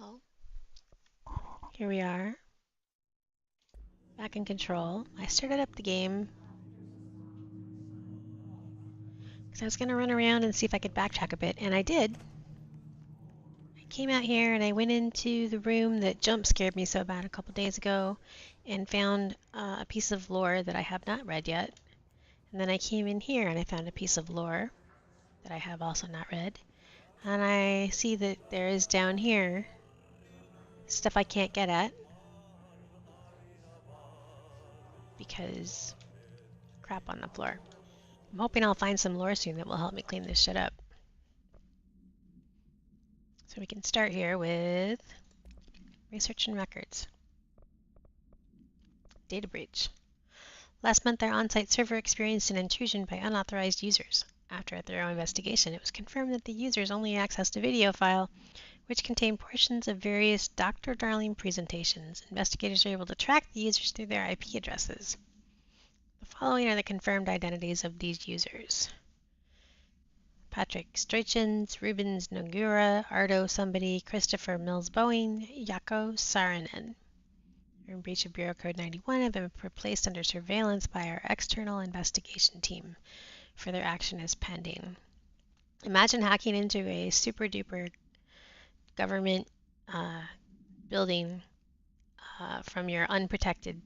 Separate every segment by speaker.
Speaker 1: Well, here we are, back in control. I started up the game because I was going to run around and see if I could backtrack a bit, and I did. I came out here and I went into the room that jump scared me so bad a couple days ago and found a piece of lore that I have not read yet. And then I came in here and I found a piece of lore that I have also not read. And I see that there is down here stuff I can't get at because crap on the floor. I'm hoping I'll find some lore soon that will help me clean this shit up. So we can start here with research and records. Data breach. Last month, our on-site server experienced an intrusion by unauthorized users. After a thorough investigation, it was confirmed that the users only accessed a video file which contained portions of various Dr. Darling presentations. Investigators were able to track the users through their IP addresses. The following are the confirmed identities of these users. Patrick Stoichins, Rubens Nogura, Ardo Somebody, Christopher Mills-Boeing, Jaakko Saarinen. In breach of Bureau Code 91 have been placed under surveillance by our external investigation team. Further action is pending. Imagine hacking into a super duper government building from your unprotected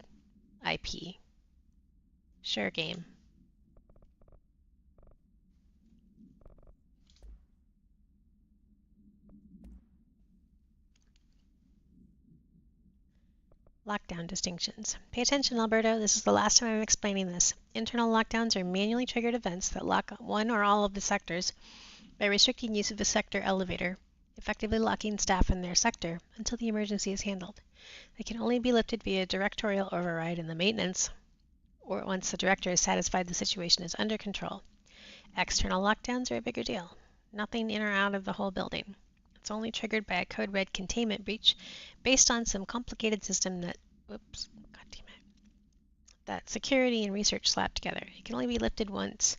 Speaker 1: IP. Sure game. Lockdown distinctions. Pay attention, Alberto. This is the last time I'm explaining this. Internal lockdowns are manually triggered events that lock one or all of the sectors by restricting use of the sector elevator, effectively locking staff in their sector until the emergency is handled. They can only be lifted via directorial override in the maintenance, or once the director is satisfied the situation is under control. External lockdowns are a bigger deal. Nothing in or out of the whole building. It's only triggered by a code red containment breach based on some complicated system that, that security and research slapped together. It can only be lifted once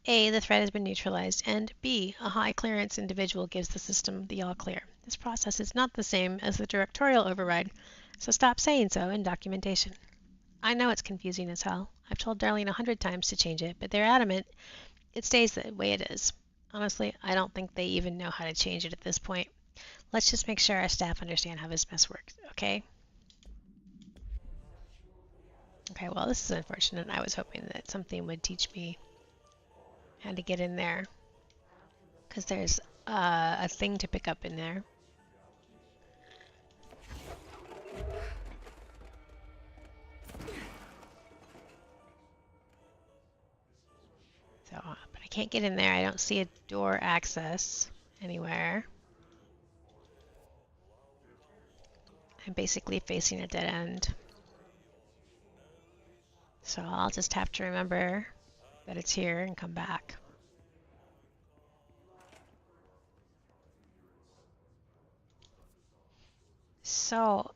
Speaker 1: A, the threat has been neutralized, and B, a high clearance individual gives the system the all clear. This process is not the same as the directorial override, so stop saying so in documentation. I know it's confusing as hell. I've told Darlene 100 times to change it, but they're adamant it stays the way it is. Honestly, I don't think they even know how to change it at this point. Let's just make sure our staff understand how this mess works, okay? Okay, well, this is unfortunate. I was hoping that something would teach me how to get in there, because there's a thing to pick up in there. So, but I can't get in there. I don't see a door access anywhere. I'm basically facing a dead end. So I'll just have to remember that it's here and come back. So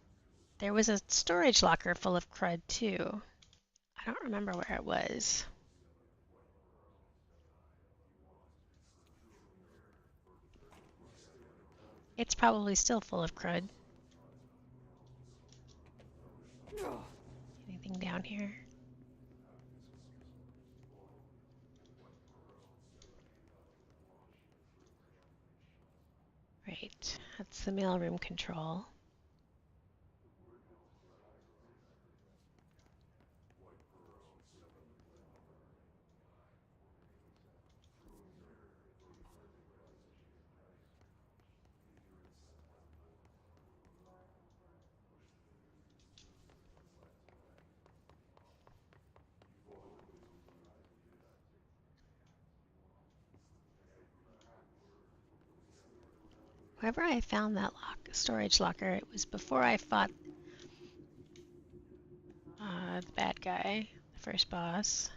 Speaker 1: there was a storage locker full of crud too. I don't remember where it was. It's probably still full of crud. Anything down here? Right, that's the mailroom control. Wherever I found that storage locker, it was before I fought the bad guy, the first boss.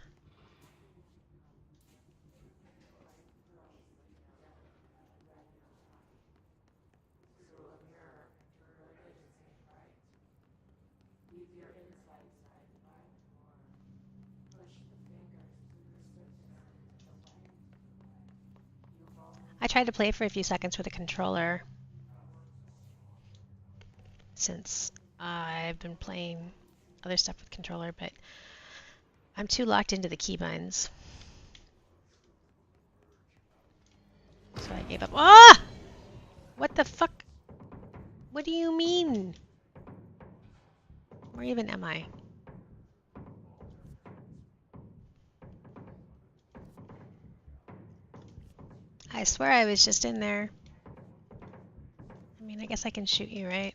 Speaker 1: I tried to play for a few seconds with a controller. since I've been playing other stuff with controller, but I'm too locked into the keybinds. So I gave up. Ah! What the fuck? What do you mean? Where even am I? I swear I was just in there. I mean, I guess I can shoot you, right?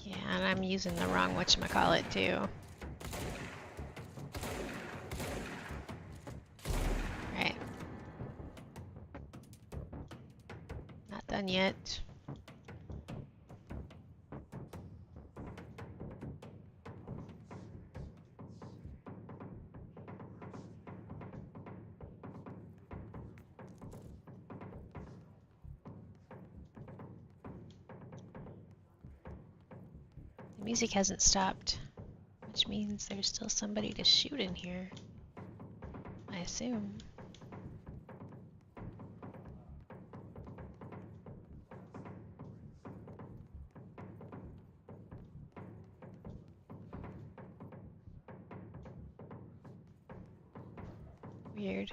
Speaker 1: Yeah, and I'm using the wrong whatchamacallit too. Right. Not done yet. The music hasn't stopped, which means there's still somebody to shoot in here, I assume. Weird.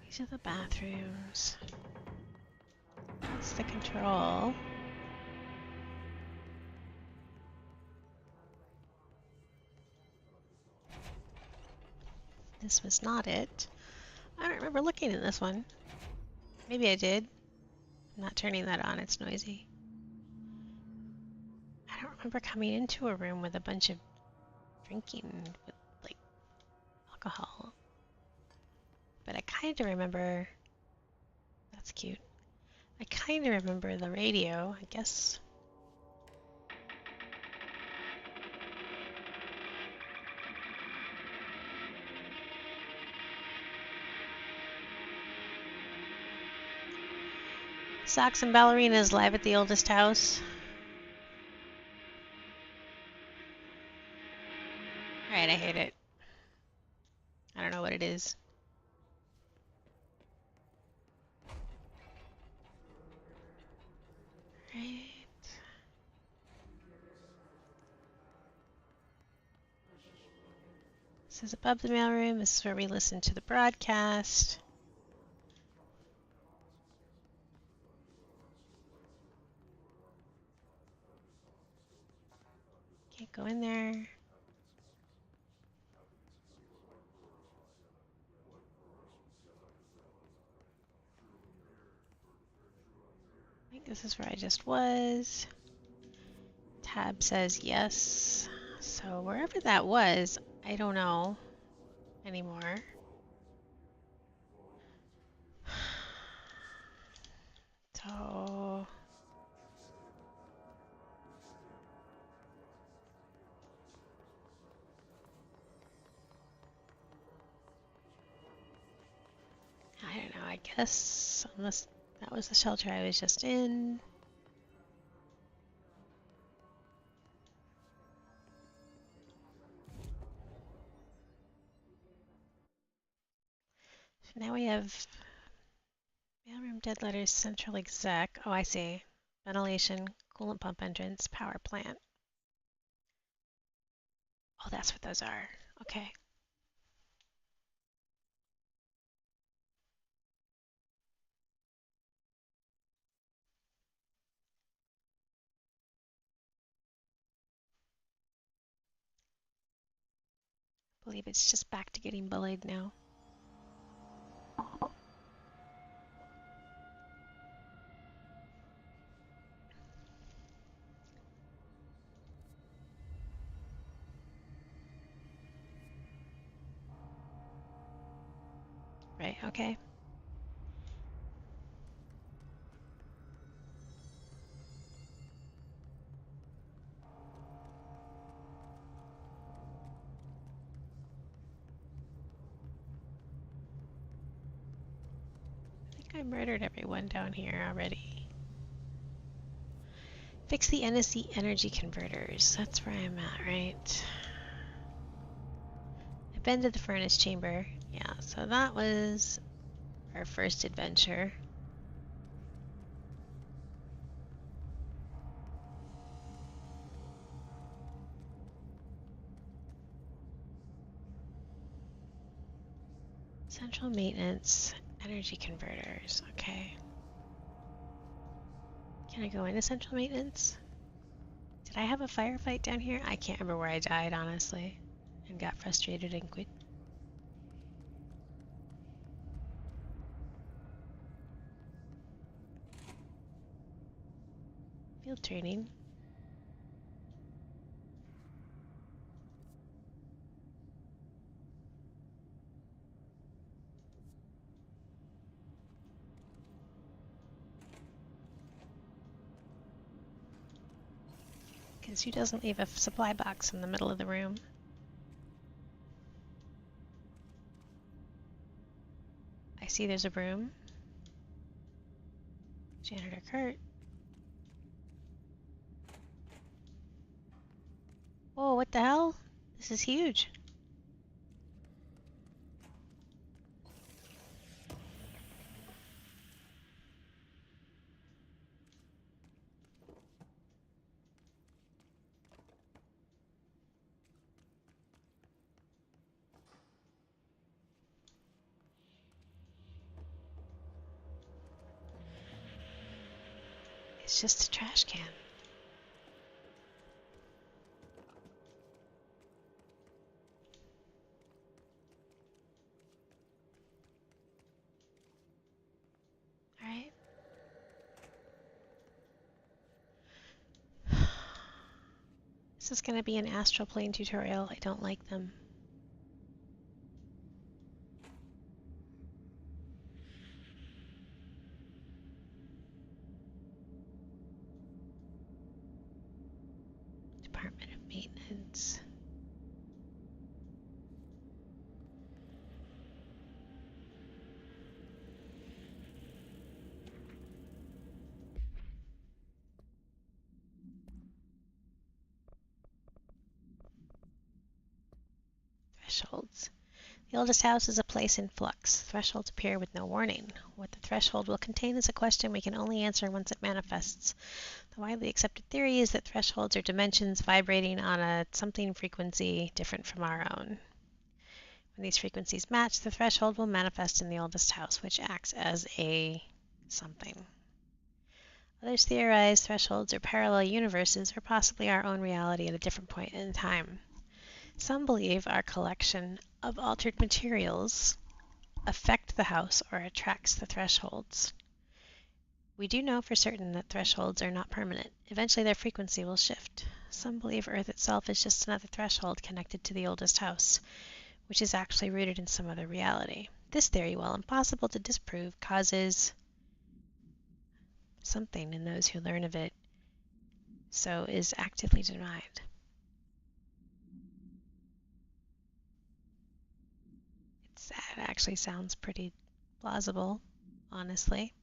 Speaker 1: These are the bathrooms. That's the control. This was not it. I don't remember looking in this one. Maybe I did. I'm not turning that on, it's noisy. I don't remember coming into a room with a bunch of drinking with, like, alcohol. But I kind of remember... That's cute. I kind of remember the radio, I guess. Socks and Ballerinas live at the oldest house. Alright, I hate it. I don't know what it is. Right. This is above the mailroom. This is where we listen to the broadcast. Can't go in there. I think this is where I just was. Tab says yes. So wherever that was, I don't know anymore. So I don't know, I guess unless that was the shelter I was just in. So now we have mailroom, dead letters, central exec. Oh, I see. Ventilation, coolant pump entrance, power plant. Oh, that's what those are. Okay. I believe it's just back to getting bullied now. Right, okay. I murdered everyone down here already. Fix the NSC energy converters. That's where I'm at, right? I've been to the furnace chamber. Yeah, so that was our first adventure. Central maintenance, energy converters. Okay. Can I go into central maintenance? Did I have a firefight down here? I can't remember where I died, honestly, and got frustrated and quit. Field training. Because who doesn't leave a supply box in the middle of the room? I see there's a room. Janitor Kurt. Whoa, what the hell? This is huge. It's just a trash can. Alright. This is going to be an astral plane tutorial. I don't like them. Department of Maintenance. Thresholds. The oldest house is a place in flux. Thresholds appear with no warning. What the threshold will contain is a question we can only answer once it manifests. The widely accepted theory is that thresholds are dimensions vibrating on a something frequency different from our own. When these frequencies match, the threshold will manifest in the oldest house, which acts as a something. Others theorize thresholds are parallel universes or possibly our own reality at a different point in time. Some believe our collection of altered materials affect the house or attracts the thresholds. We do know for certain that thresholds are not permanent. Eventually their frequency will shift. Some believe Earth itself is just another threshold connected to the oldest house, which is actually rooted in some other reality. This theory, while impossible to disprove, causes something in those who learn of it, so is actively denied. It actually sounds pretty plausible, honestly.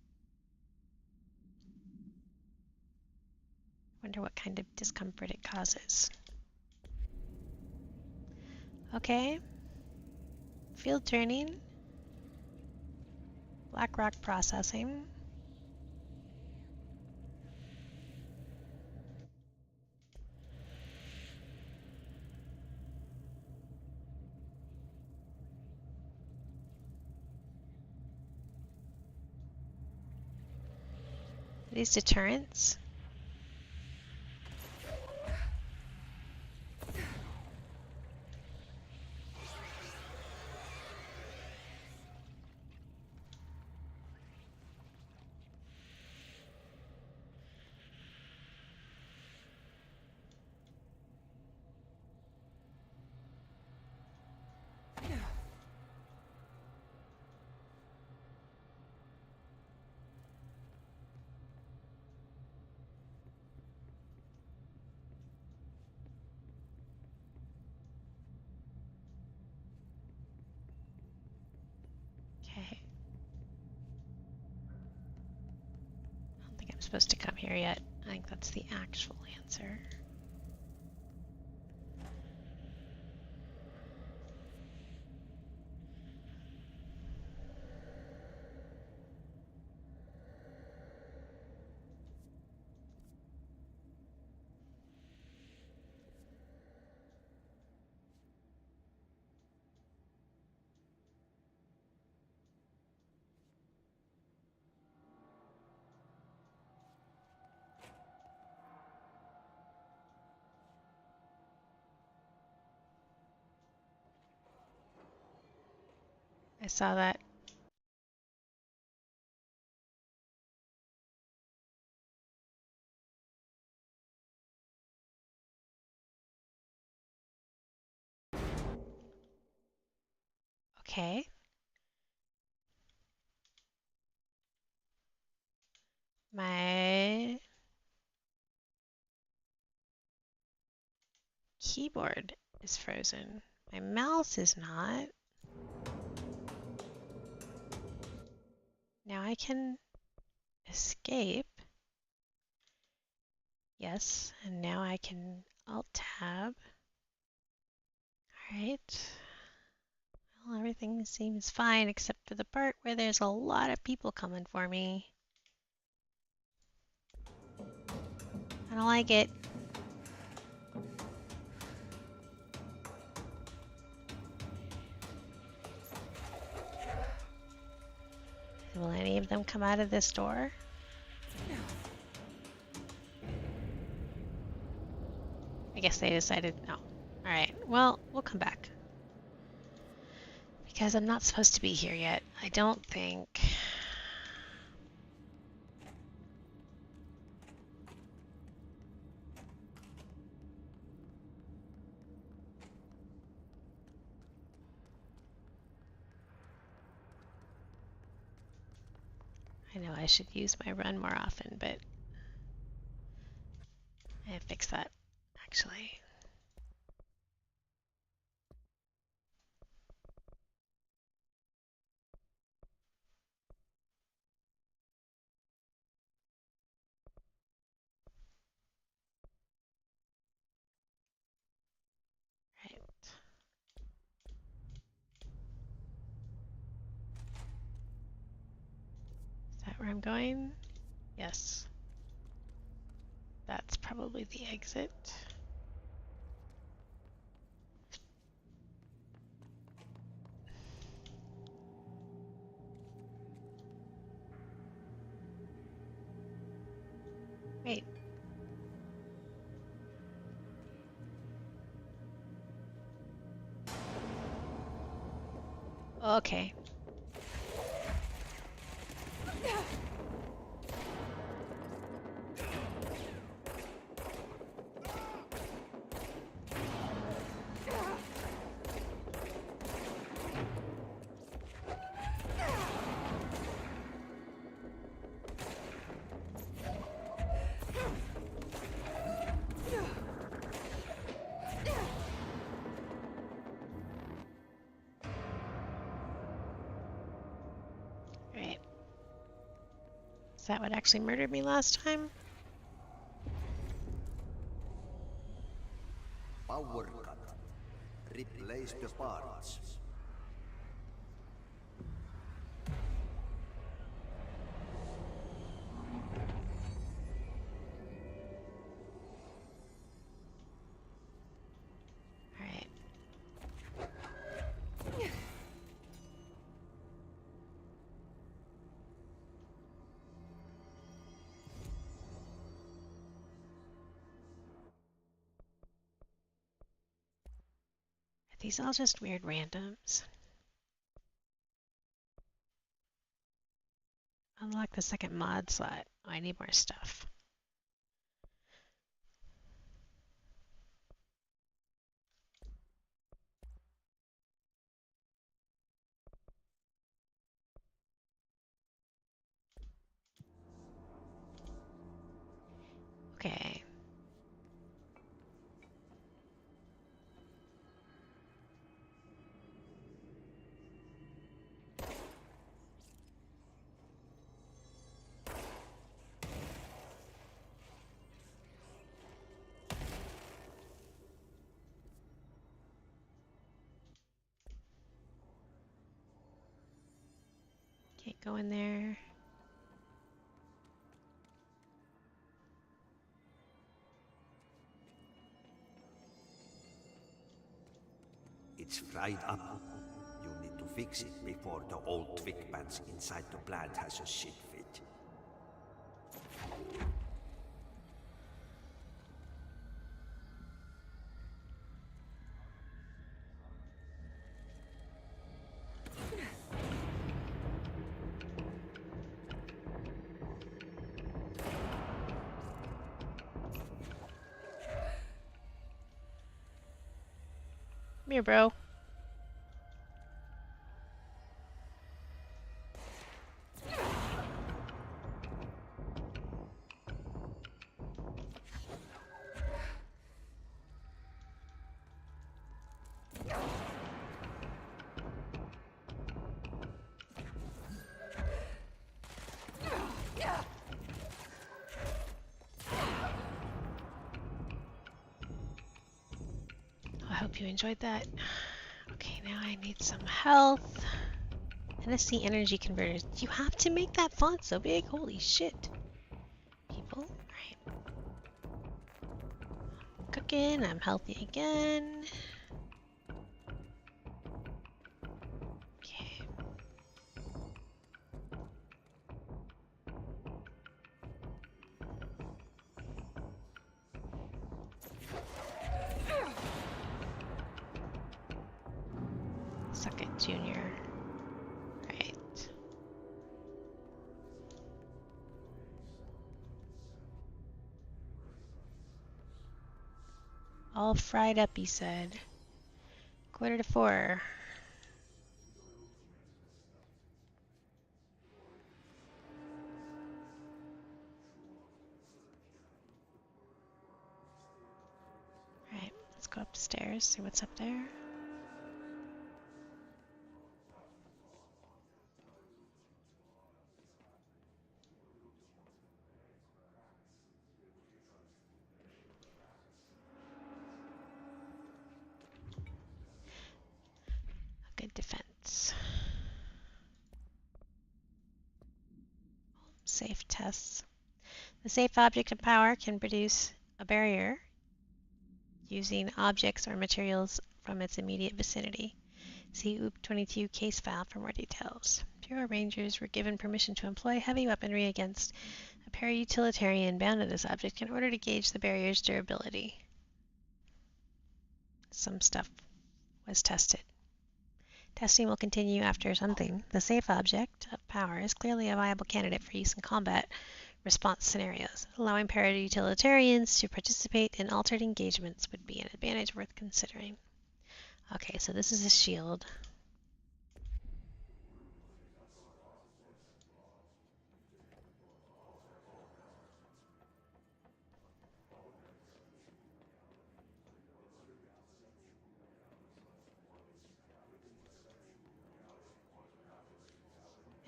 Speaker 1: Wonder what kind of discomfort it causes. Okay. Field training. Black rock processing. Are these deterrents? supposed to come here yet. I think that's the actual answer. I saw that. Okay. My keyboard is frozen. My mouse is not. Now I can escape. Yes, and now I can Alt-Tab. Alright. Well, everything seems fine except for the part where there's a lot of people coming for me. I don't like it. Will any of them come out of this door? I guess they decided no. Alright, well, we'll come back. Because I'm not supposed to be here yet. I don't think. I know I should use my run more often, but I fix that actually. Right. Is that where I'm going? Yes. That's probably the exit. Wait. Okay. Right. Is that what actually murdered me last time?
Speaker 2: Power cut. Replace the parts.
Speaker 1: Alright. Are these all just weird randoms? Unlock the second mod slot. Oh, I need more stuff. Okay. go in there.
Speaker 2: It's fried up. You need to fix it before the old twig pants inside the plant has a shit fit.
Speaker 1: Come here, bro. I hope you enjoyed that. Okay, now I need some health. NSC energy converters. You have to make that font so big? Holy shit. People? Alright. Cooking. I'm healthy again. Okay. Suck it, Junior. Right. All fried up, he said. 3:45. Alright, let's go upstairs, see what's up there. Good defense. Safe tests. The safe object of power can produce a barrier using objects or materials from its immediate vicinity. See OOP-22 case file for more details. Bureau Rangers were given permission to employ heavy weaponry against a para-utilitarian bound to this object in order to gauge the barrier's durability. Some stuff was tested. Testing will continue after something. The safe object of power is clearly a viable candidate for use in combat response scenarios. Allowing para-utilitarians to participate in altered engagements would be an advantage worth considering. Okay, so this is a shield.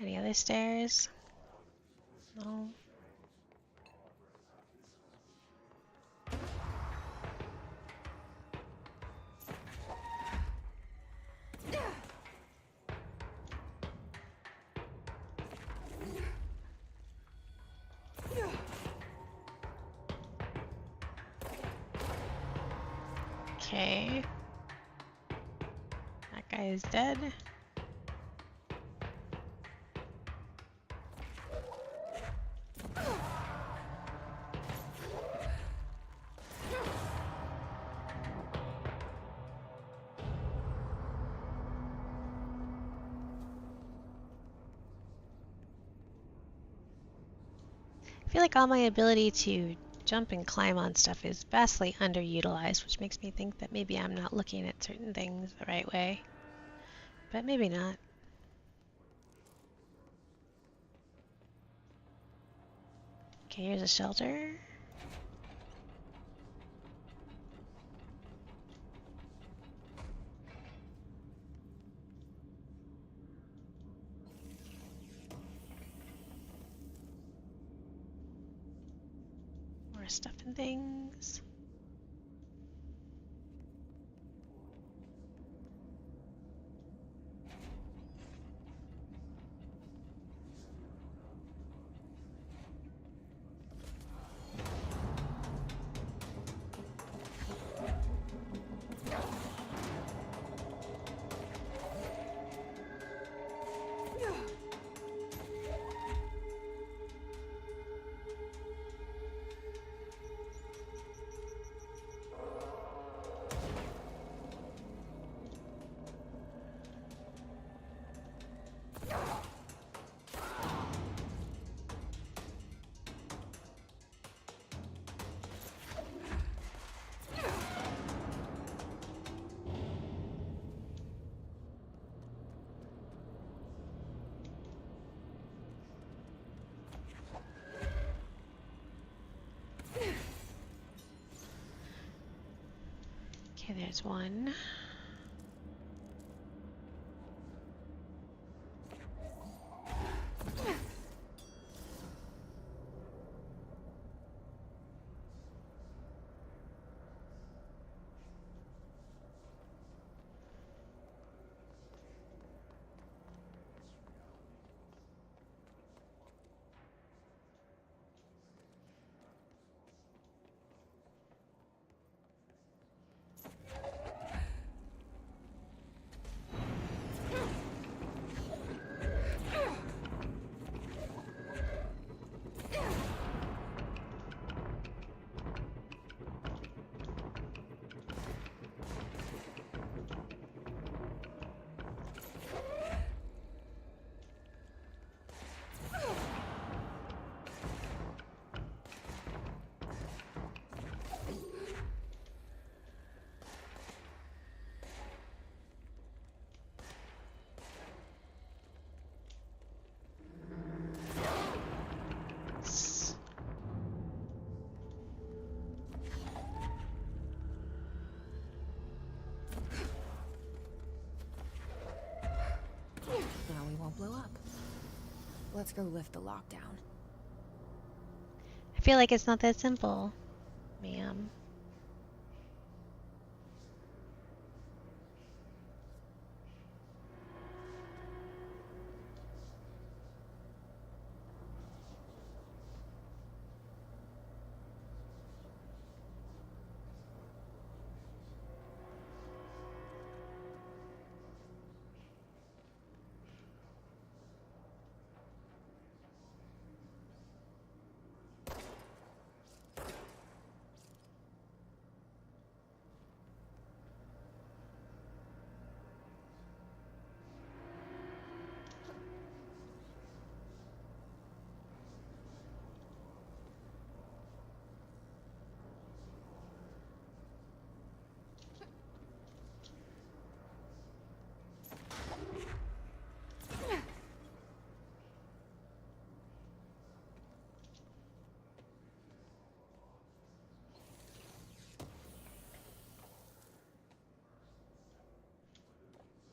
Speaker 1: Any other stairs? No. Okay. That guy is dead. I feel like all my ability to jump and climb on stuff is vastly underutilized, which makes me think that maybe I'm not looking at certain things the right way. But maybe not. Okay, here's a shelter. More stuff and things. Okay, there's one.
Speaker 3: Now we won't blow up. Let's go lift the lockdown.
Speaker 1: I feel like it's not that simple, ma'am.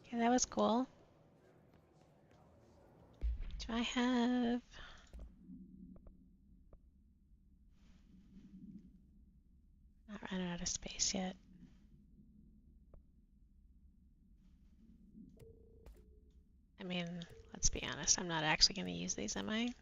Speaker 1: Okay, that was cool. Do I have... Not running out of space yet. I mean, let's be honest, I'm not actually going to use these, am I?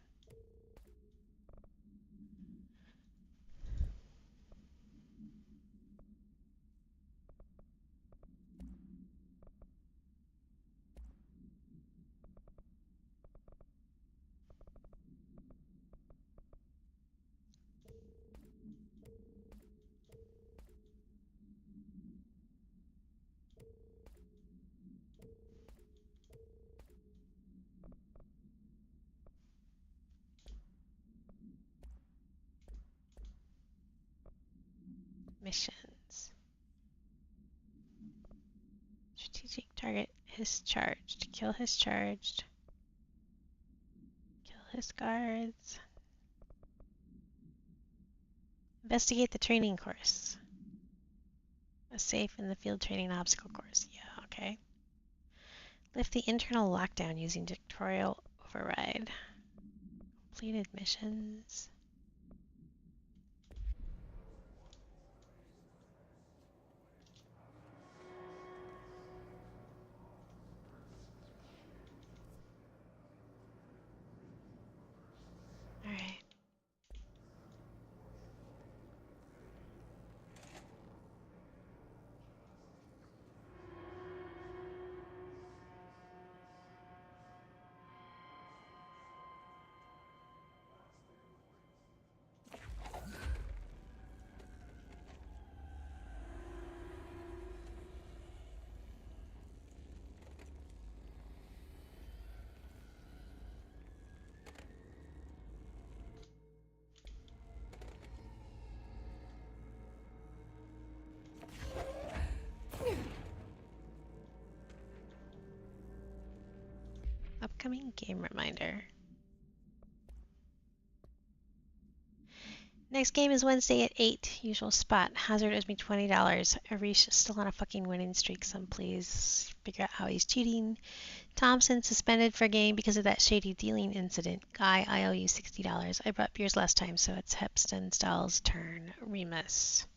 Speaker 1: Missions. Strategic target is charged. Kill his charged. Kill his guards. Investigate the training course. A safe in the field training obstacle course. Yeah, okay. Lift the internal lockdown using dictatorial override. Completed missions. Alright. Upcoming game reminder. Next game is Wednesday at 8. Usual spot. Hazard owes me $20. Arish is still on a fucking winning streak. Some please figure out how he's cheating. Thompson suspended for a game because of that shady dealing incident. Guy, I owe you $60. I brought beers last time, so it's Hepston Styles' turn. Remus.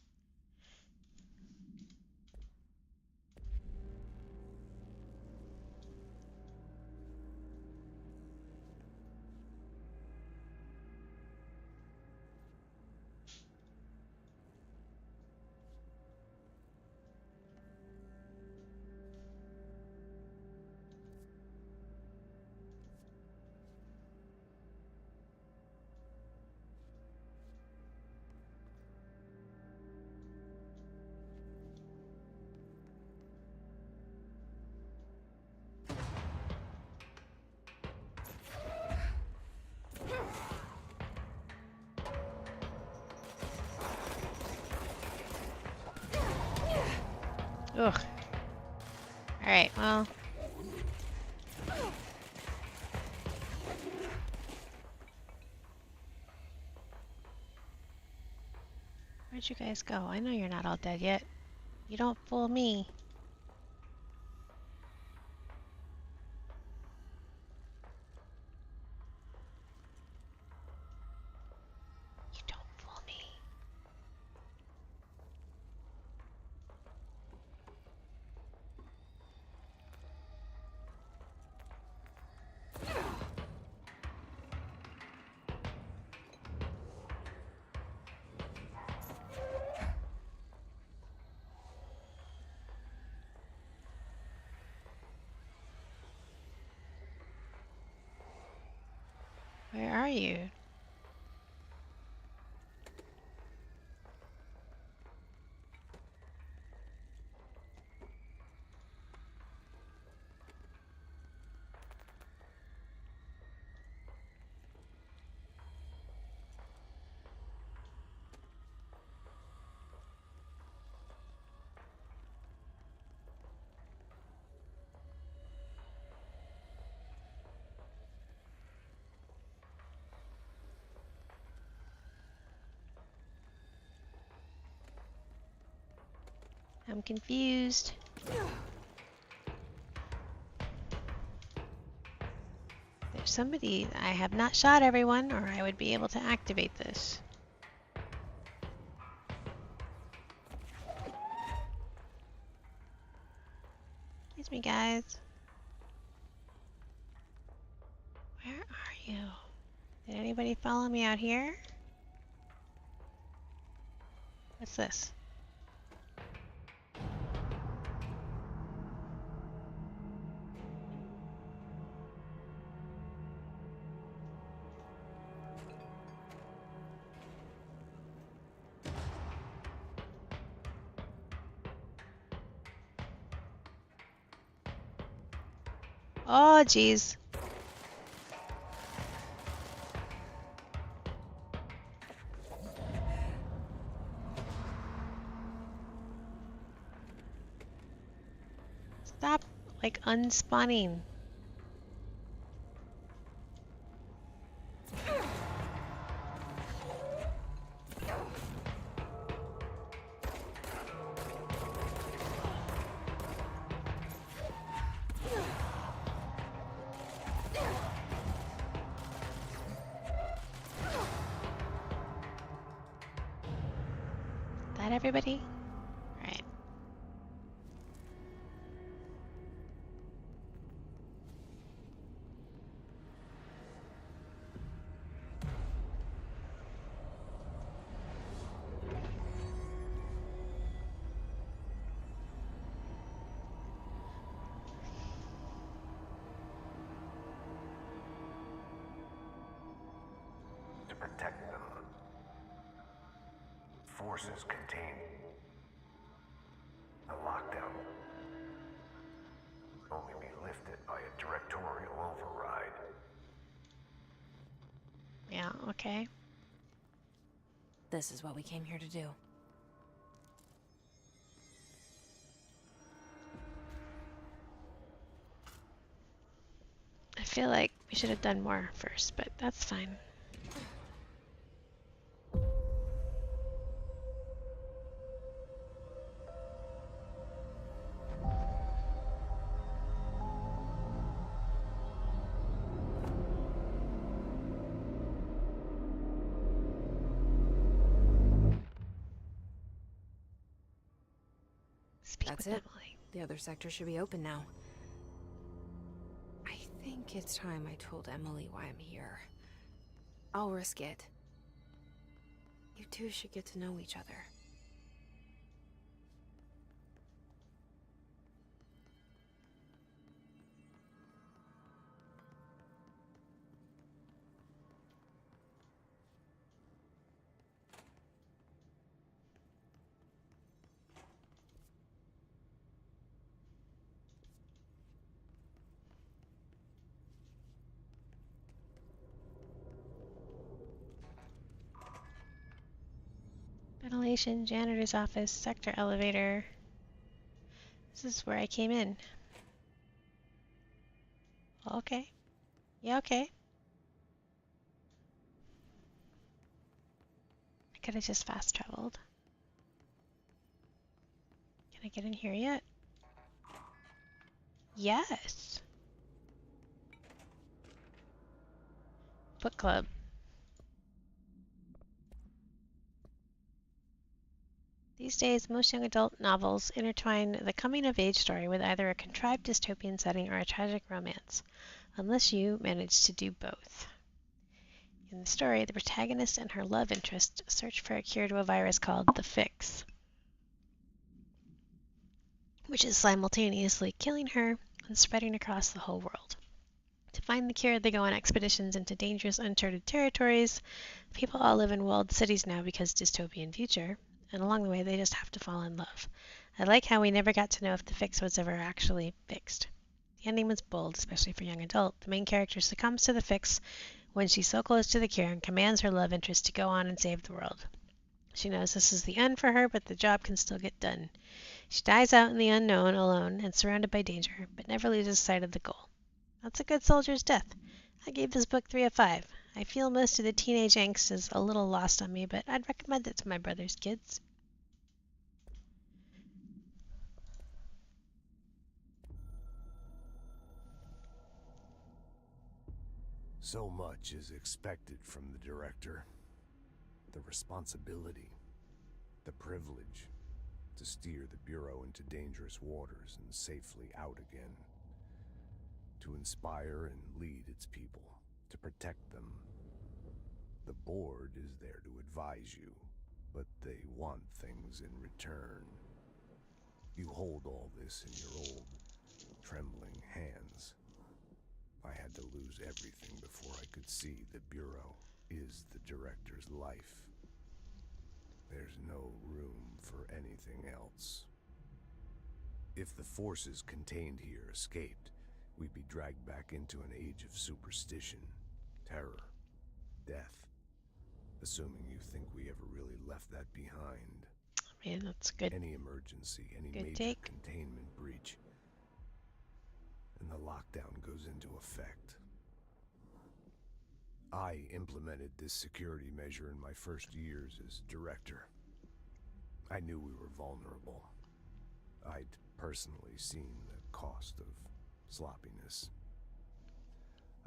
Speaker 1: Ugh. Alright, well. Where'd you guys go? I know you're not all dead yet. You don't fool me. You don't fool me. Where are you? I'm confused. There's somebody. I have not shot everyone, or I would be able to activate this. Excuse me, guys. Where are you? Did anybody follow me out here? What's this? Oh, jeez. Stop, like, unspawning. That everybody? Alright.
Speaker 4: To protect them. Forces contain the lockdown will only be lifted by a directorial override.
Speaker 1: Yeah, okay.
Speaker 3: This is what we came here to do.
Speaker 1: I feel like we should have done more first, but that's fine. Speak
Speaker 3: That's
Speaker 1: with
Speaker 3: it.
Speaker 1: Emily.
Speaker 3: The other sector should be open now. I think it's time I told Emily why I'm here. I'll risk it. You two should get to know each other.
Speaker 1: Ventilation, janitor's office, sector elevator. This is where I came in. Okay. Yeah, okay. I could have just fast traveled. Can I get in here yet? Yes. Book club. These days, most young adult novels intertwine the coming-of-age story with either a contrived dystopian setting or a tragic romance, unless you manage to do both. In the story, the protagonist and her love interest search for a cure to a virus called the Fix, which is simultaneously killing her and spreading across the whole world. To find the cure, they go on expeditions into dangerous, uncharted territories. People all live in walled cities now because dystopian future, and along the way they just have to fall in love. I like how we never got to know if the Fix was ever actually fixed. The ending was bold, especially for young adult. The main character succumbs to the Fix when she's so close to the cure and commands her love interest to go on and save the world. She knows this is the end for her, but the job can still get done. She dies out in the unknown, alone and surrounded by danger, but never loses sight of the goal. That's a good soldier's death. I gave this book 3 of 5. I feel most of the teenage angst is a little lost on me, but I'd recommend it to my brother's kids.
Speaker 5: So much is expected from the director. The responsibility, the privilege to steer the Bureau into dangerous waters and safely out again. To inspire and lead its people, to protect them. The board is there to advise you, but they want things in return. You hold all this in your old, trembling hands. I had to lose everything before I could see the Bureau is the director's life. There's no room for anything else. If the forces contained here escaped, we'd be dragged back into an age of superstition, terror, death. Assuming you think we ever really left that behind.
Speaker 1: Man, that's good.
Speaker 5: Any emergency, any
Speaker 1: Good
Speaker 5: major
Speaker 1: take.
Speaker 5: containment breach, and the lockdown goes into effect. I implemented this security measure in my first years as director. I knew we were vulnerable. I'd personally seen the cost of sloppiness.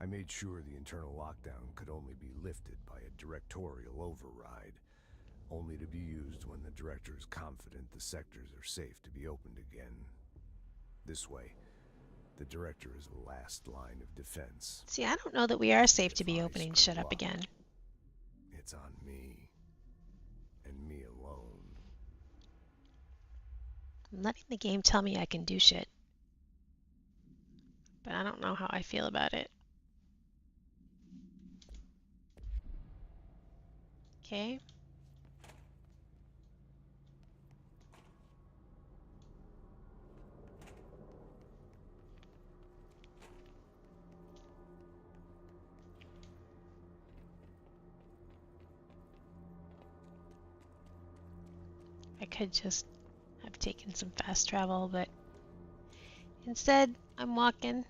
Speaker 5: I made sure the internal lockdown could only be lifted by a directorial override, only to be used when the director is confident the sectors are safe to be opened again. This way, the director is the last line of defense.
Speaker 1: See, I don't know that we are safe to
Speaker 5: If
Speaker 1: be
Speaker 5: I
Speaker 1: opening
Speaker 5: screw
Speaker 1: shit up
Speaker 5: up,
Speaker 1: again.
Speaker 5: It's on me, and me alone.
Speaker 1: I'm letting the game tell me I can do shit, but I don't know how I feel about it. Okay. I could just have taken some fast travel, but instead I'm walking.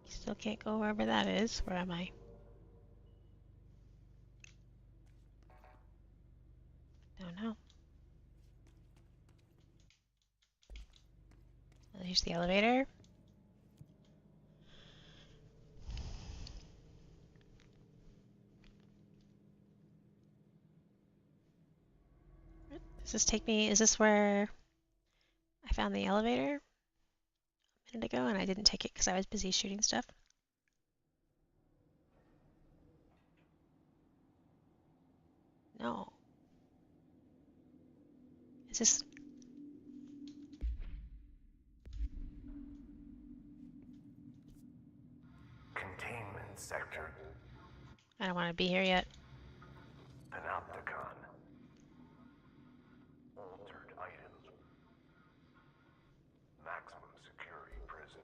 Speaker 1: Still can't go wherever that is. Where am I? Don't know. Well, here's the elevator. Does this take me? Is this where found the elevator a minute ago and I didn't take it because I was busy shooting stuff. No. Is this...
Speaker 4: Containment sector.
Speaker 1: I don't want to be here yet.
Speaker 4: Panopticon. Altered items. Maximum security prison.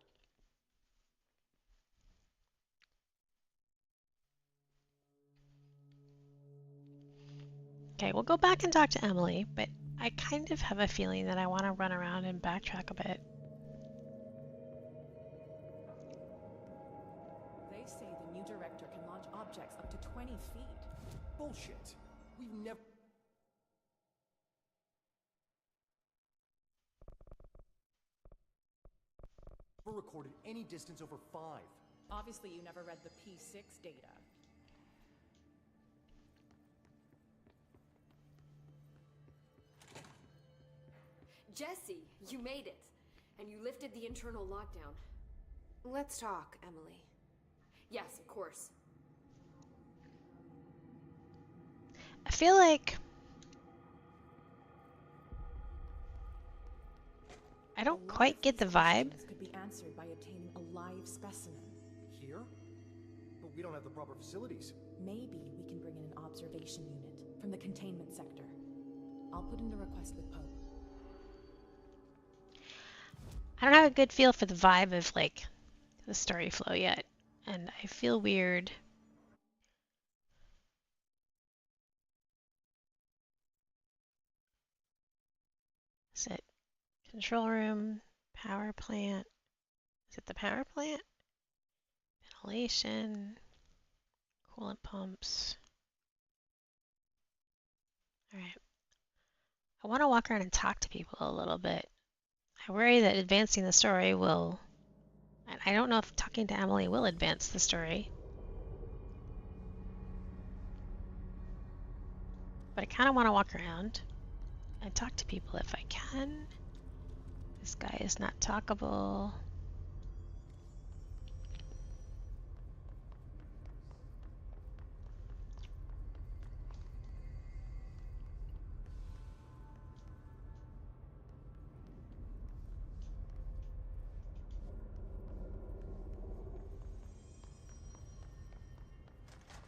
Speaker 1: Okay, we'll go back and talk to Emily, but I kind of have a feeling that I want to run around and backtrack a bit.
Speaker 6: They say the new director can launch objects up to 20 feet.
Speaker 7: Bullshit. We've never... recorded any distance over 5.
Speaker 6: Obviously, you never read the P6 data.
Speaker 3: Jesse, you made it. And you lifted the internal lockdown. Let's talk, Emily. Yes, of course.
Speaker 1: I feel like I don't quite get the vibe.
Speaker 6: Could be answered by obtaining a live specimen.
Speaker 7: Here? But we don't have the proper facilities.
Speaker 6: Maybe we can bring in an observation unit from the containment sector. I'll put in a request with Pope.
Speaker 1: I don't have a good feel for the vibe of like the story flow yet, and I feel weird. Is it control room, power plant? Is it the power plant? Ventilation, coolant pumps. All right. I want to walk around and talk to people a little bit. I worry that advancing the story will... I don't know if talking to Emily will advance the story. But I kind of want to walk around and talk to people if I can. This guy is not talkable.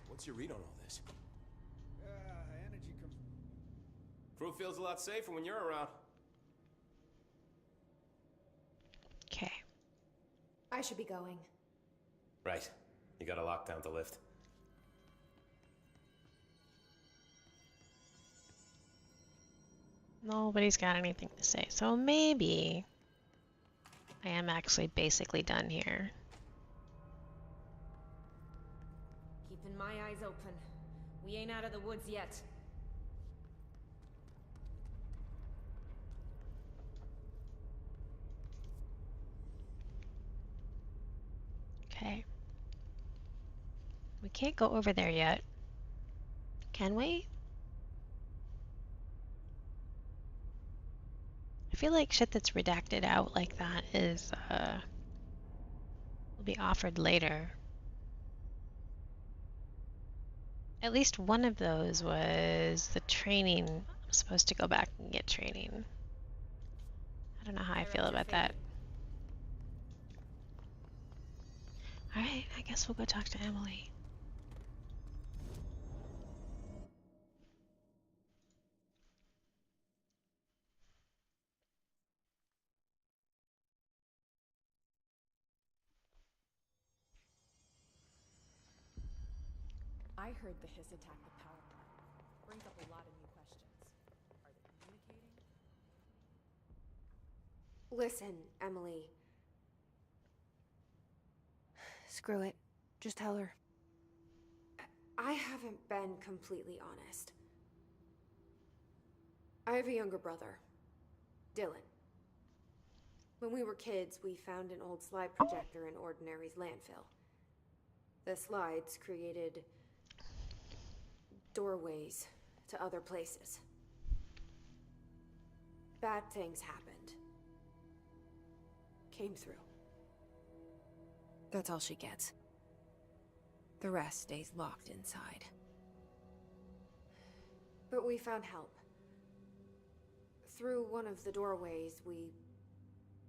Speaker 7: What's your read on all this?
Speaker 8: Energy comes...
Speaker 7: Crew feels a lot safer when you're around.
Speaker 1: Okay.
Speaker 3: I should be going.
Speaker 7: Right. You got a lockdown to lift.
Speaker 1: Nobody's got anything to say, so maybe I am actually basically done here.
Speaker 3: Keeping my eyes open. We ain't out of the woods yet.
Speaker 1: Okay. We can't go over there yet. Can we? I feel like shit that's redacted out like that is, will be offered later. At least one of those was the training. I'm supposed to go back and get training. I don't know how I feel about that. Alright, I guess we'll go talk to Emily.
Speaker 6: I heard the Hiss attack the power plant. Brings up a lot of new questions. Are they communicating?
Speaker 3: Listen, Emily. Screw it. Just tell her. I haven't been completely honest. I have a younger brother, Dylan. When we were kids, we found an old slide projector in Ordinary's landfill. The slides created doorways to other places. Bad things happened. came through. That's all she gets. The rest stays locked inside. But we found help. Through one of the doorways, we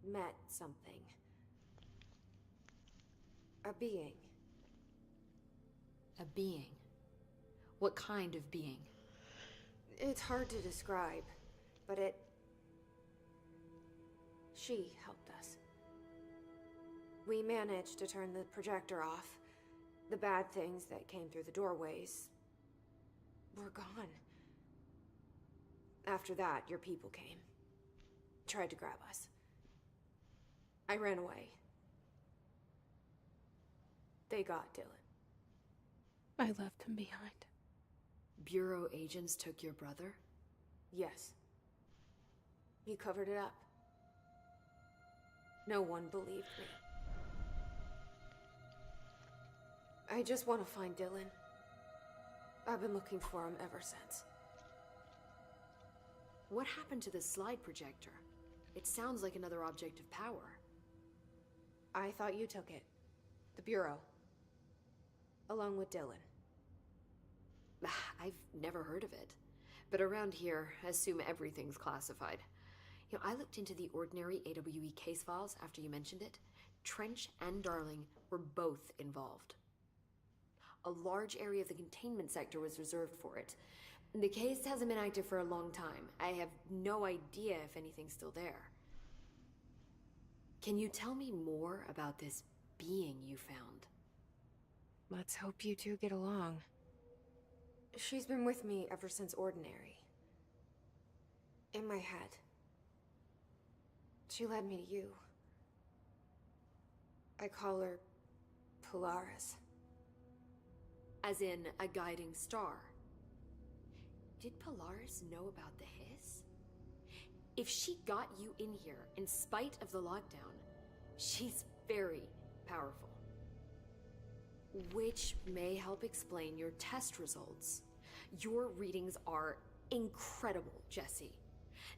Speaker 3: met something. A being.
Speaker 9: A being? What kind of being?
Speaker 3: It's hard to describe, but she helped us. We managed to turn the projector off. The bad things that came through the doorways were gone. After that, your people came. Tried to grab us. I ran away. They got Dylan. I left him behind.
Speaker 9: Bureau agents took your brother?
Speaker 3: Yes. You covered it up. No one believed me. I just want to find Dylan. I've been looking for him ever since.
Speaker 9: What happened to the slide projector? It sounds like another object of power.
Speaker 3: I thought you took it. The Bureau. Along with Dylan.
Speaker 9: I've never heard of it. But around here, assume everything's classified. You know, I looked into the ordinary AWE case files after you mentioned it. Trench and Darling were both involved. A large area of the containment sector was reserved for it. The case hasn't been active for a long time. I have no idea if anything's still there. Can you tell me more about this being you found?
Speaker 3: Let's hope you two get along. She's been with me ever since Ordinary. In my head. She led me to you. I call her Polaris.
Speaker 9: As in a guiding star. Did Polaris know about the hiss? If she got you in here in spite of the lockdown, she's very powerful. Which may help explain your test results. Your readings are incredible, Jesse.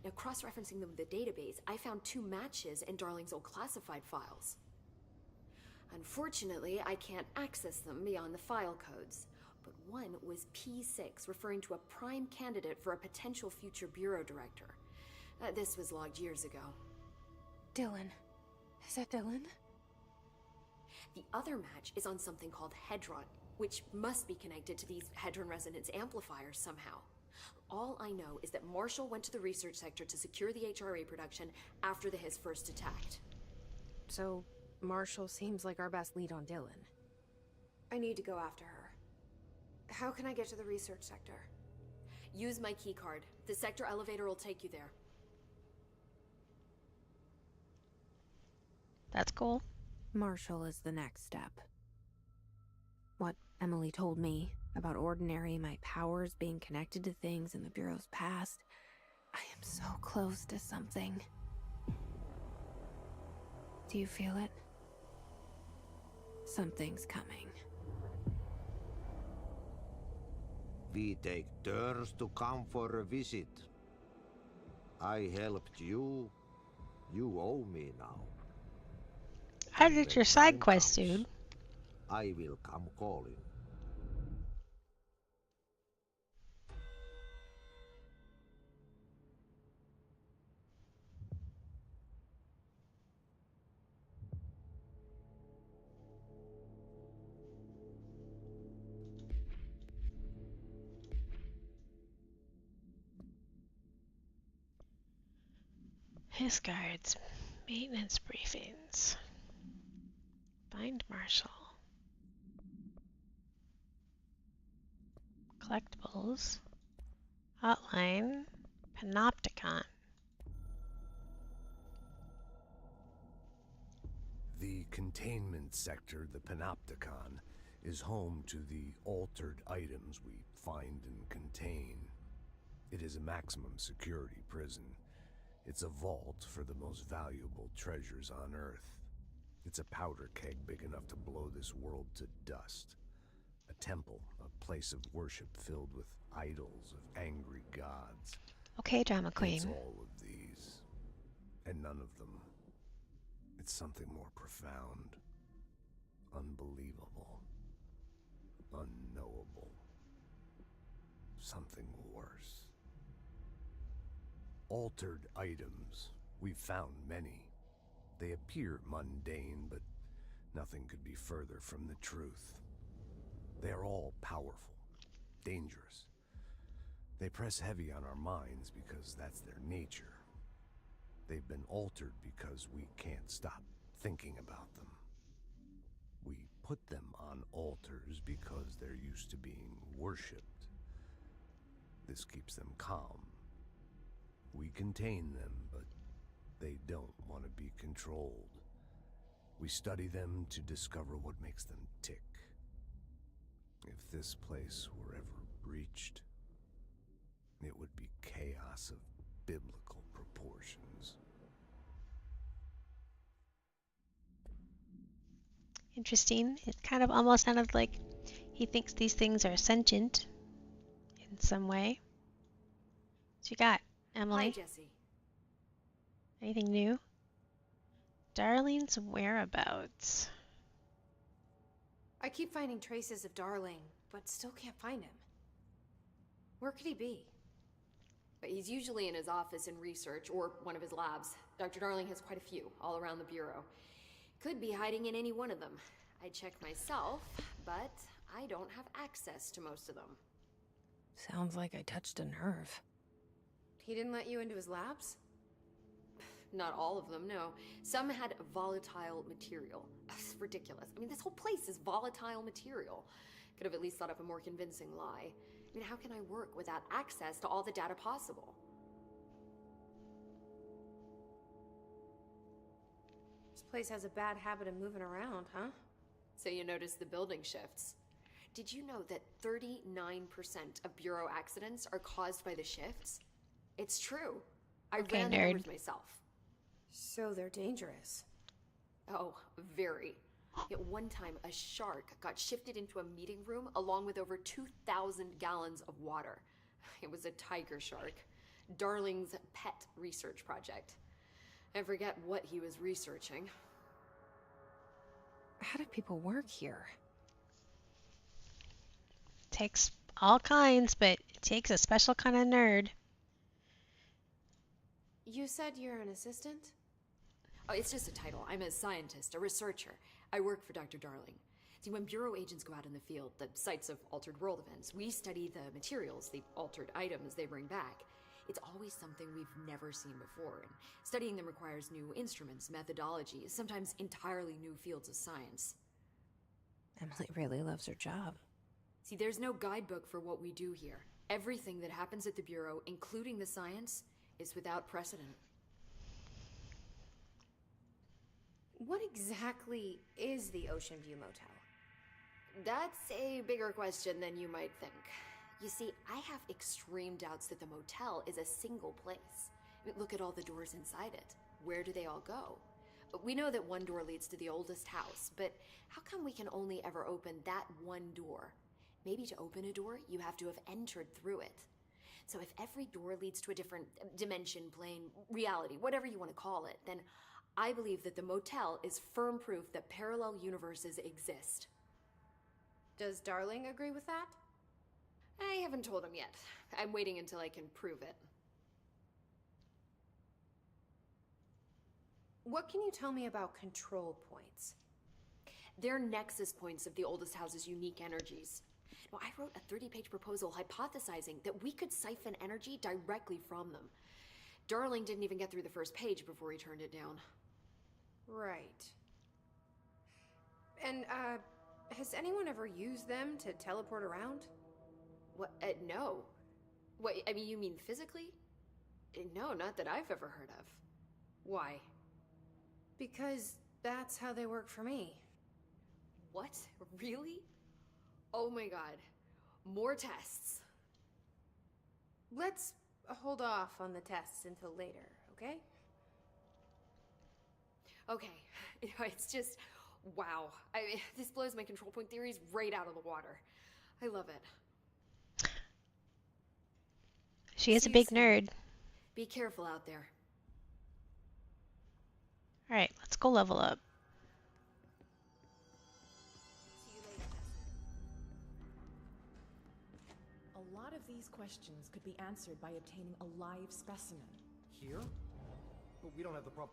Speaker 9: Now, cross-referencing them with the database, I found 2 matches in Darling's old classified files. Unfortunately, I can't access them beyond the file codes, but one was P6, referring to a prime candidate for a potential future bureau director. This was logged years ago.
Speaker 3: Dylan. Is that Dylan?
Speaker 9: The other match is on something called Hedron, which must be connected to these Hedron resonance amplifiers somehow. All I know is that Marshall went to the research sector to secure the HRA production after the hiss first attacked.
Speaker 3: So, Marshall seems like our best lead on Dylan. I need to go after her. How can I get to the research sector?
Speaker 9: Use my keycard. The sector elevator will take you there.
Speaker 1: That's cool.
Speaker 3: Marshall is the next step. What Emily told me about Ordinary, my powers being connected to things in the Bureau's past. I am so close to something. Do you feel it? Something's coming.
Speaker 2: We take turns to come for a visit. I helped you. You owe me now.
Speaker 1: I did your side
Speaker 2: Time
Speaker 1: quest,
Speaker 2: comes,
Speaker 1: dude.
Speaker 2: I will come calling.
Speaker 1: His guards. Maintenance briefings. Find Marshall. Collectibles. Hotline. Panopticon.
Speaker 5: The containment sector, the Panopticon, is home to the altered items we find and contain. It is a maximum security prison. It's a vault for the most valuable treasures on Earth. It's a powder keg big enough to blow this world to dust. A temple, a place of worship filled with idols of angry gods.
Speaker 1: Okay, drama queen.
Speaker 5: It's all of these, and none of them. It's something more profound, unbelievable, unknowable. Something worse. Altered items. We've found many. They appear mundane, but nothing could be further from the truth. They are all powerful, dangerous. They press heavy on our minds because that's their nature. They've been altered because we can't stop thinking about them. We put them on altars because they're used to being worshipped. This keeps them calm. We contain them, but they don't want to be controlled. We study them to discover what makes them tick. If this place were ever breached, it would be chaos of biblical proportions.
Speaker 1: Interesting. It kind of almost sounded like he thinks these things are sentient in some way. What you got, Emily?
Speaker 9: Hi, Jesse.
Speaker 1: Anything new? Darling's whereabouts.
Speaker 10: I keep finding traces of Darling, but still can't find him. Where could he be?
Speaker 9: But he's usually in his office in research or one of his labs. Dr. Darling has quite a few all around the Bureau. Could be hiding in any one of them. I checked myself, but I don't have access to most of them.
Speaker 3: Sounds like I touched a nerve.
Speaker 10: He didn't let you into his labs?
Speaker 9: Not all of them, no. Some had volatile material. It's ridiculous. I mean, this whole place is volatile material. Could have at least thought up a more convincing lie. I mean, how can I work without access to all the data possible?
Speaker 10: This place has a bad habit of moving around, huh?
Speaker 9: So you notice the building shifts. Did you know that 39% of Bureau accidents are caused by the shifts? It's true. I
Speaker 1: Okay,
Speaker 9: ran the
Speaker 1: nerd.
Speaker 9: numbers myself.
Speaker 10: So they're dangerous.
Speaker 9: Oh, very. At one time, a shark got shifted into a meeting room along with over 2,000 gallons of water. It was a tiger shark. Darling's pet research project. I forget what he was researching.
Speaker 3: How do people work here?
Speaker 1: Takes all kinds, but it takes a special kind of nerd.
Speaker 10: You said you're an assistant?
Speaker 9: Oh, it's just a title. I'm a scientist, a researcher. I work for Dr. Darling. See, when Bureau agents go out in the field, the sites of altered world events, we study the materials, the altered items they bring back. It's always something we've never seen before, and studying them requires new instruments, methodologies, sometimes entirely new fields of science.
Speaker 3: Emily really loves her job.
Speaker 9: See, there's no guidebook for what we do here. Everything that happens at the Bureau, including the science, is without precedent.
Speaker 10: What exactly is the Ocean View Motel?
Speaker 9: That's a bigger question than you might think. You see, I have extreme doubts that the motel is a single place. I mean, look at all the doors inside it. Where do they all go? We know that one door leads to the oldest house, but how come we can only ever open that one door? Maybe to open a door, you have to have entered through it. So if every door leads to a different dimension, plane, reality, whatever you want to call it, then I believe that the motel is firm proof that parallel universes exist.
Speaker 10: Does Darling agree with that?
Speaker 9: I haven't told him yet. I'm waiting until I can prove it.
Speaker 10: What can you tell me about control points?
Speaker 9: They're nexus points of the oldest house's unique energies. Now, I wrote a 30-page proposal hypothesizing that we could siphon energy directly from them. Darling didn't even get through the first page before he turned it down.
Speaker 10: Right. And, has anyone ever used them to teleport around?
Speaker 9: What? No. What, I mean, you mean physically? No, not that I've ever heard of. Why?
Speaker 10: Because that's how they work for me.
Speaker 9: What? Really? Oh my god. More tests.
Speaker 10: Let's hold off on the tests until later, okay?
Speaker 9: Okay. It's just, wow. I mean, this blows my control point theories right out of the water. I love it.
Speaker 1: She is
Speaker 9: See
Speaker 1: a
Speaker 9: you
Speaker 1: big
Speaker 9: soon.
Speaker 1: nerd.
Speaker 9: Be careful out there.
Speaker 1: Alright, let's go level up.
Speaker 6: A lot of these questions could be answered by obtaining a live specimen.
Speaker 7: Here? But we don't have the proper...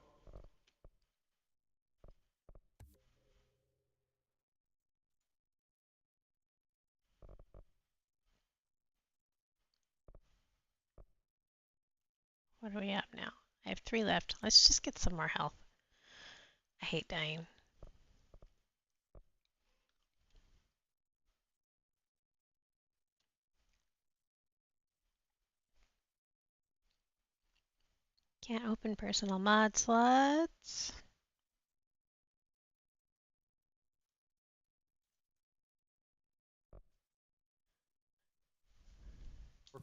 Speaker 1: What do we have now? I have 3 left. Let's just get some more health. I hate dying. Can't open personal mod slots.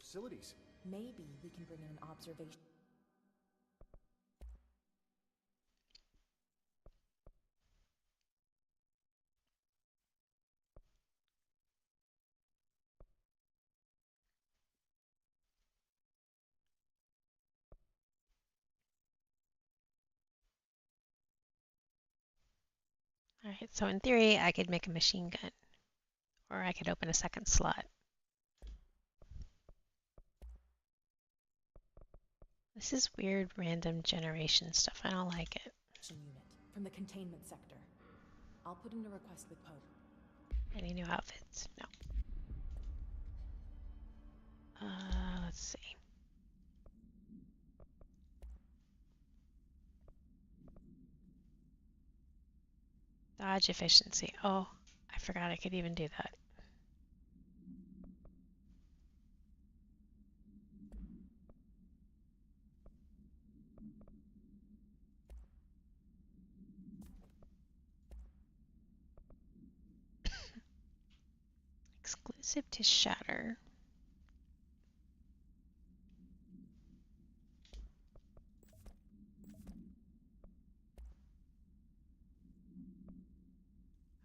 Speaker 7: facilities.
Speaker 6: Maybe we can bring in an observation.
Speaker 1: Alright, so in theory, I could make a machine gun. Or I could open a second slot. This is weird random generation stuff. I don't like it.
Speaker 6: Unit from the containment sector. I'll put in a request with Pope.
Speaker 1: Any new outfits? No. Let's see. Dodge efficiency. Oh, I forgot I could even do that. Exclusive to Shatter.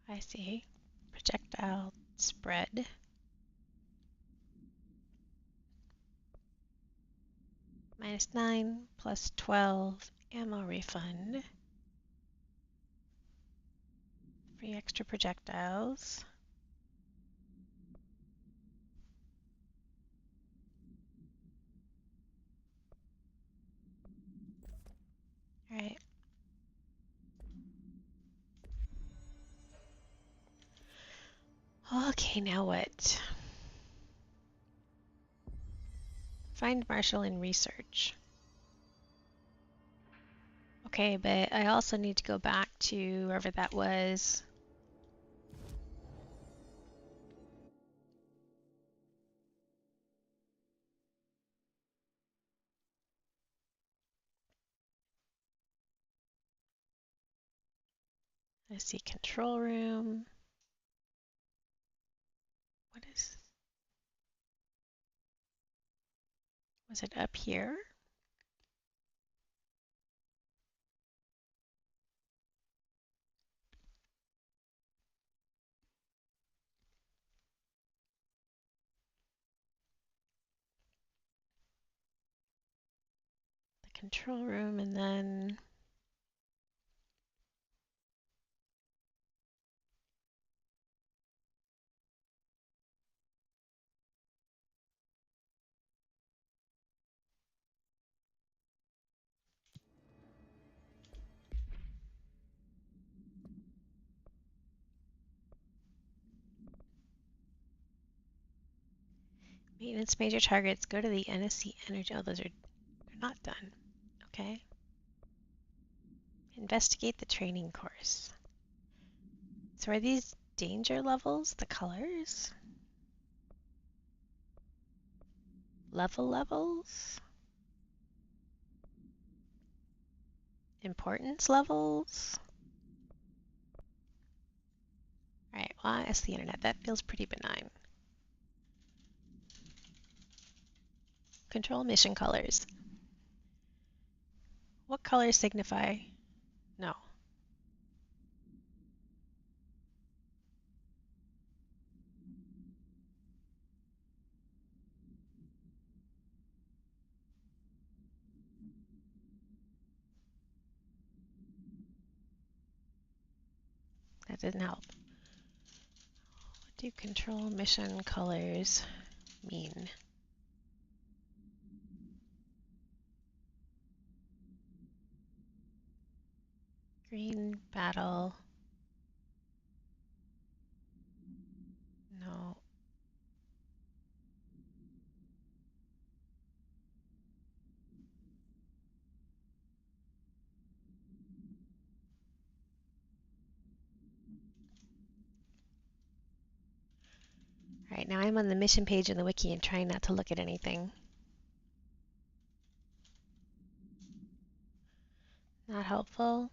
Speaker 1: I see. Projectile spread. -9 plus 12 ammo refund. Free extra projectiles. Alright. Okay, now what? Find Marshall in research. Okay, but I also need to go back to wherever that was. I see control room. What is... Was it up here? The control room and then... Maintenance major targets. Go to the NSC Energy. Oh, those are they're not done. Okay. Investigate the training course. So are these danger levels, the colors? Level levels? Importance levels? Alright, well, I asked the internet. That feels pretty benign. Control mission colors. What colors signify? No. That didn't help. What do control mission colors mean? Green, battle. No. All right, now I'm on the mission page in the wiki and trying not to look at anything. Not helpful.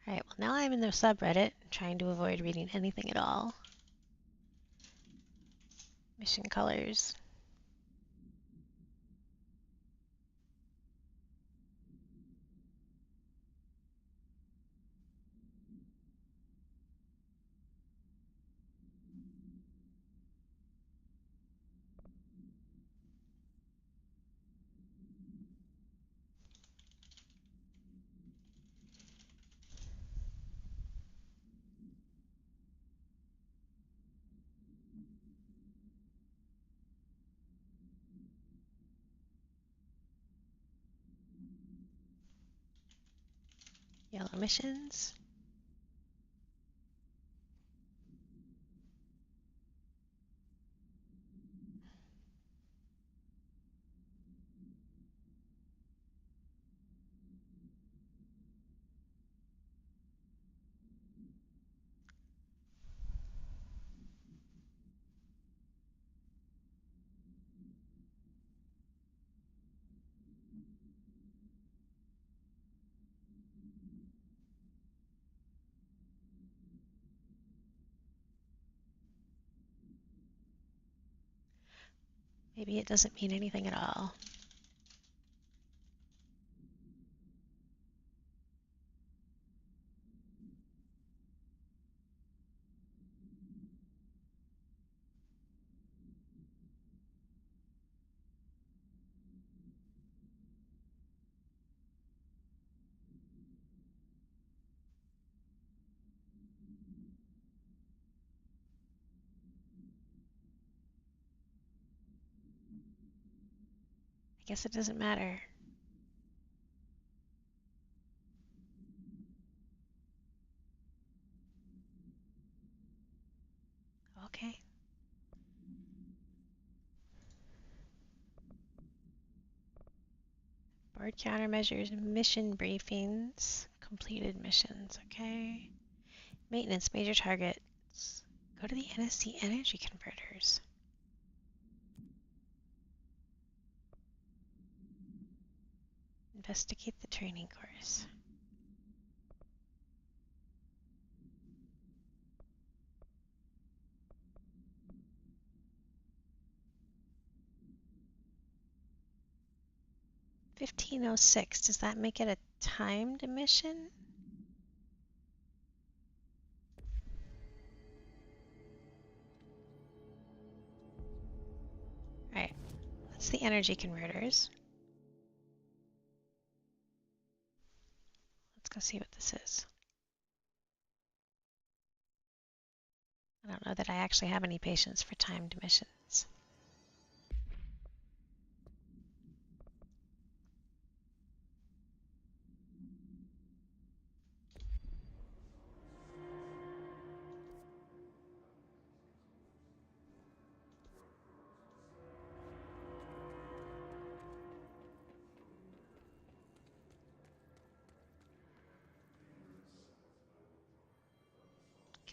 Speaker 1: All right, well now I'm in the subreddit, trying to avoid reading anything at all. Mission colors. Yellow missions. Maybe it doesn't mean anything at all. I guess it doesn't matter. Okay. Board countermeasures, mission briefings, completed missions, okay. Maintenance, major targets. Go to the NSC energy converters. Investigate the training course. $15.06. Does that make it a timed mission? Alright, that's the energy converters. Let's go see what this is. I don't know that I actually have any patience for timed missions.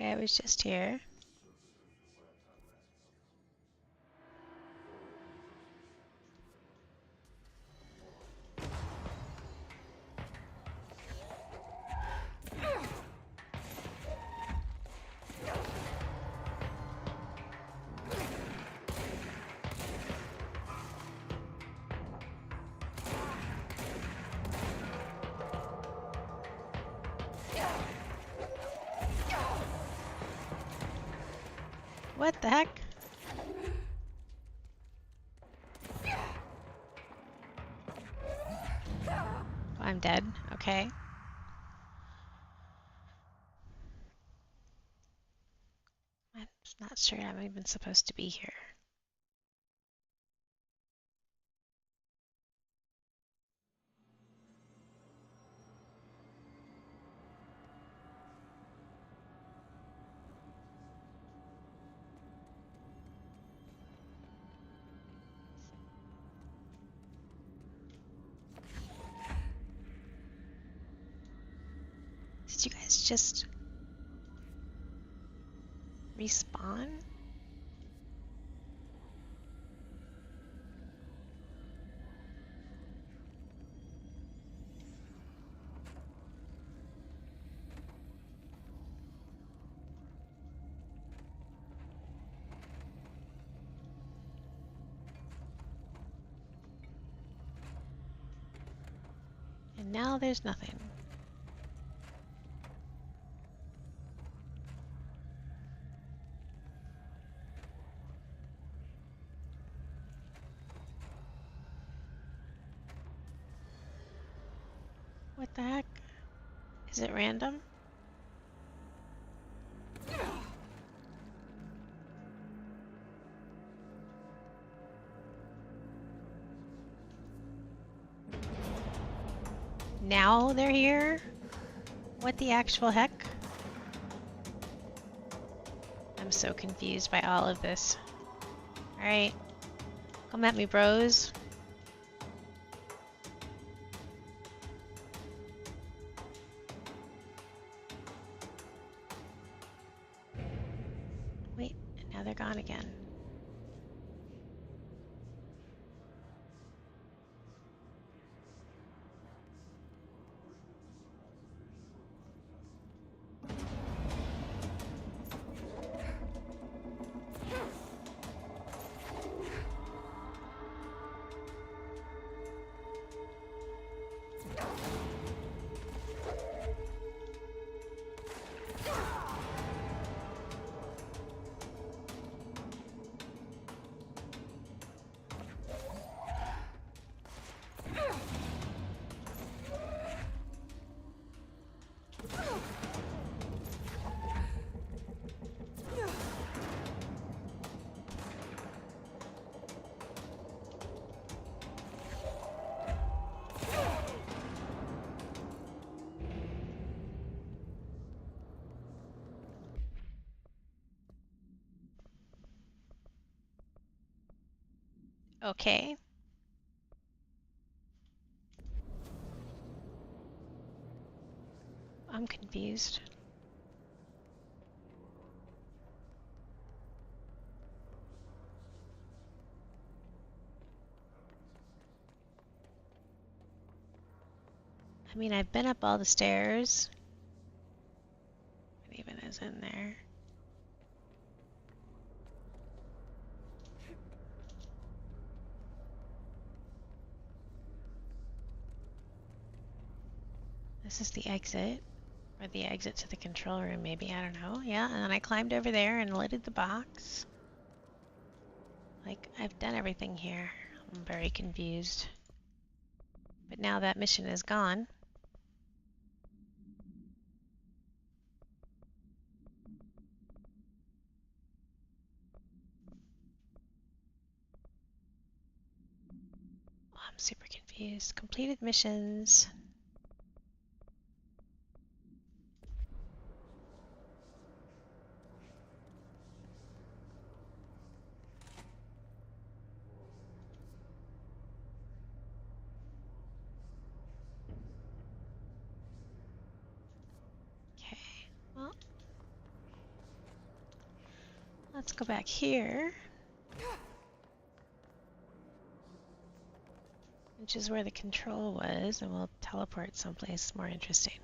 Speaker 1: Okay, I was just here. What the heck? I'm dead. Okay. I'm not sure I'm even supposed to be here. Did you guys just respawn? And now there's nothing. What the heck? Is it random? Now they're here? What the actual heck? I'm so confused by all of this. Alright. Come at me, bros. Wait, now they're gone again. Okay. I'm confused. I mean, I've been up all the stairs. It even is in there. This is the exit. Or the exit to the control room, maybe. I don't know. Yeah, and then I climbed over there and lifted the box. Like, I've done everything here. I'm very confused. But now that mission is gone. Oh, I'm super confused. Completed missions. Okay, well, Let's go back here. Which is where the control was, and we'll teleport someplace more interesting.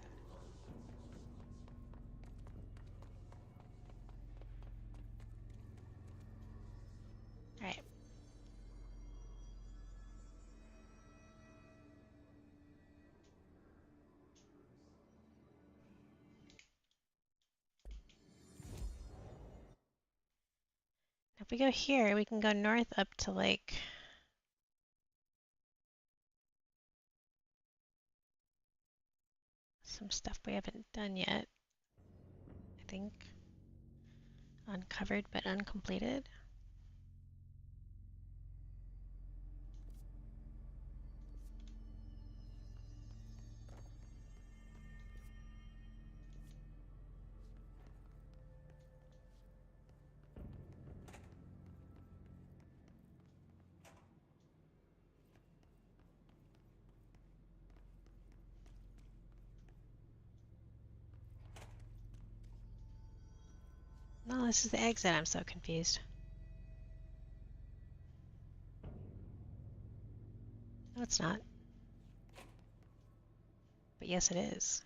Speaker 1: Alright. If we go here, we can go north up to like some stuff we haven't done yet. I think uncovered but uncompleted. No, this is the exit. I'm so confused. No, it's not. But yes, it is.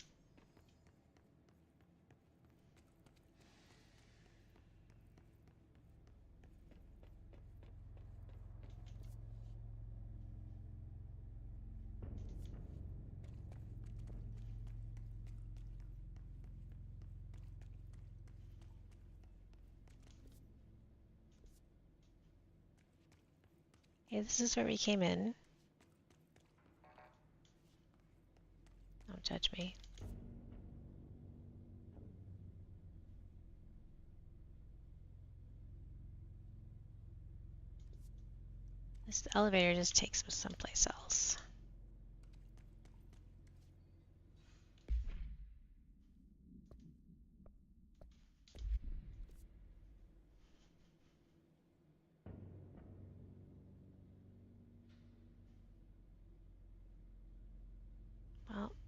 Speaker 1: Okay, this is where we came in. Don't judge me. This elevator just takes us someplace else. Well,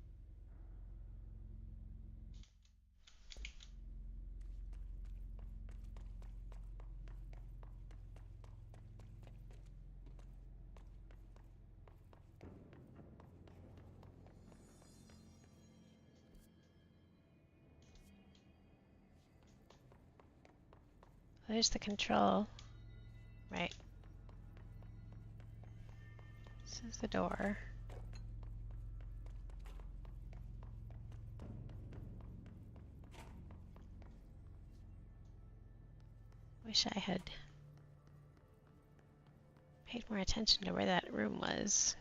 Speaker 1: there's the control. Right. This is the door. Wish I had paid more attention to where that room was.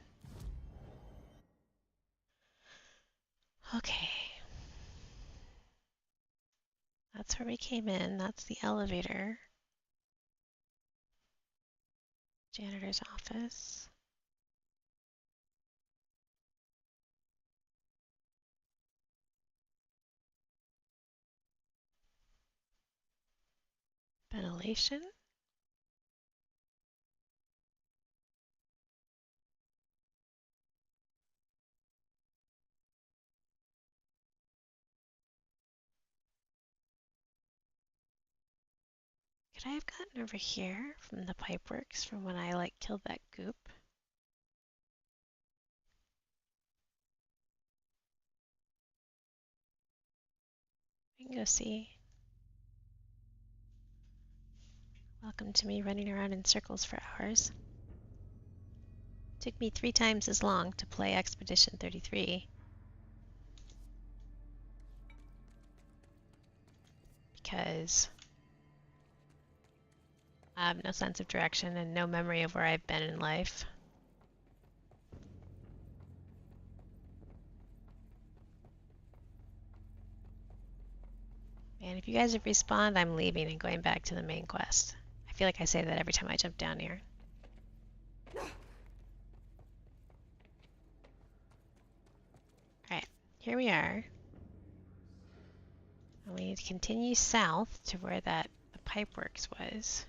Speaker 1: Okay. That's where we came in. That's the elevator. Janitor's office. Ventilation. Could I have gotten over here from the pipeworks from when I like killed that goop? We can go see. Welcome to me running around in circles for hours. Took me 3 times as long to play Expedition 33. Because I have no sense of direction and no memory of where I've been in life. And if you guys have respawned, I'm leaving and going back to the main quest. I feel like I say that every time I jump down here. Alright, here we are. And we need to continue south to where that the pipeworks was.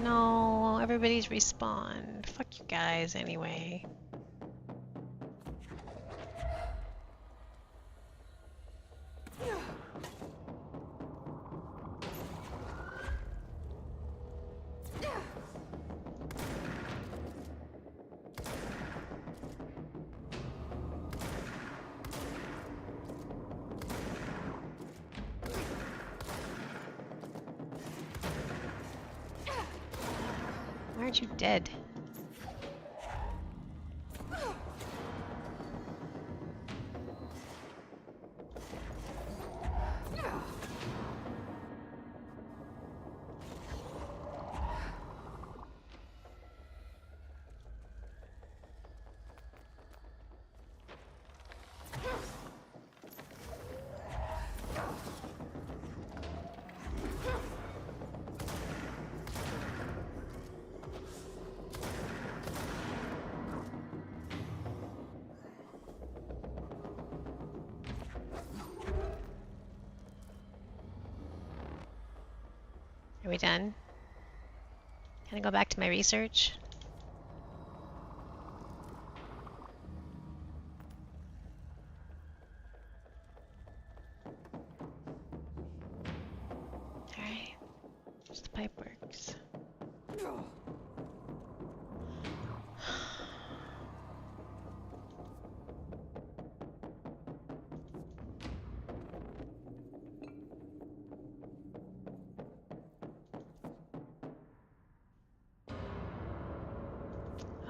Speaker 1: No, everybody's respawned. Fuck you guys anyway. aren't you dead? Are we done? Can I go back to my research? Alright. Just the pipe works.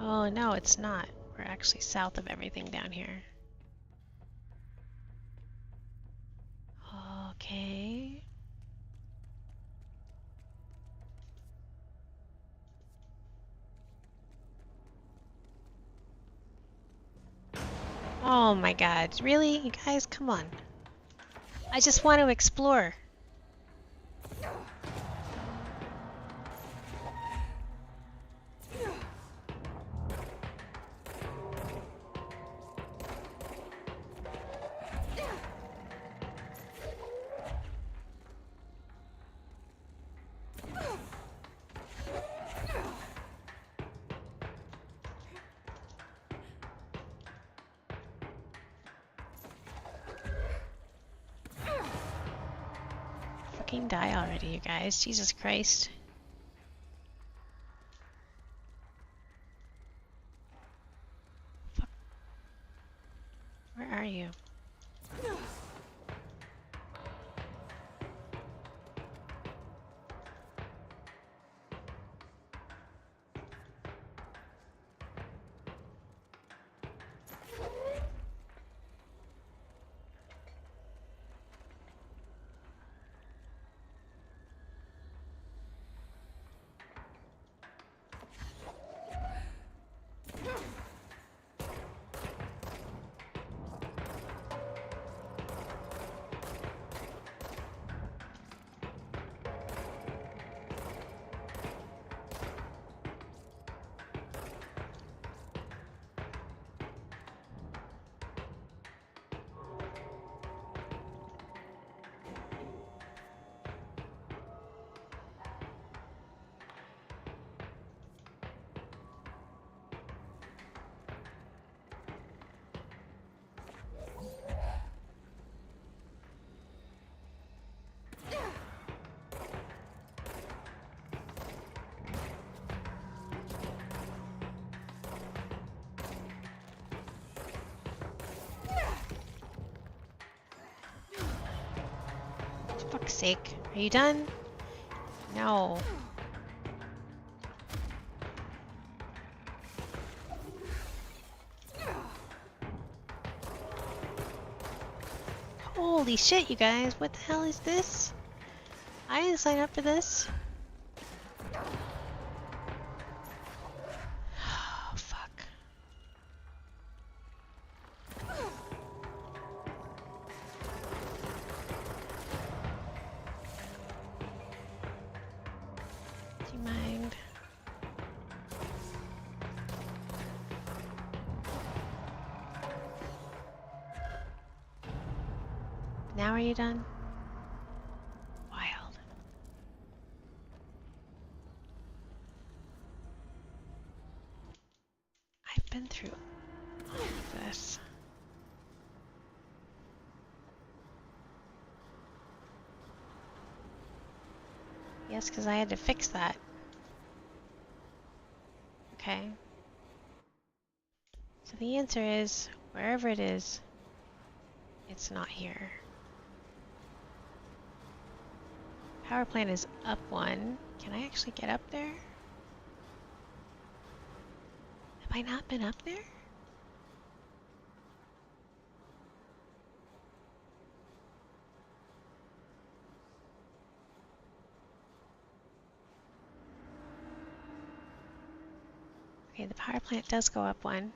Speaker 1: Oh, no, it's not. We're actually south of everything down here. Okay. Oh my god. Really? You guys, come on. I just want to explore. Fucking die already, you guys. Jesus Christ. Fuck. Where are you? For fuck's sake. Are you done? No. Holy shit, you guys. What the hell is this? I didn't sign up for this. Oh, fuck. Do you mind? Now are you done? Wild. I've been through all of this. Yes, because I had to fix that. Okay. So the answer is, wherever it is, it's not here. Power plant is up one. Can I actually get up there? I not been up there? Okay, the power plant does go up one.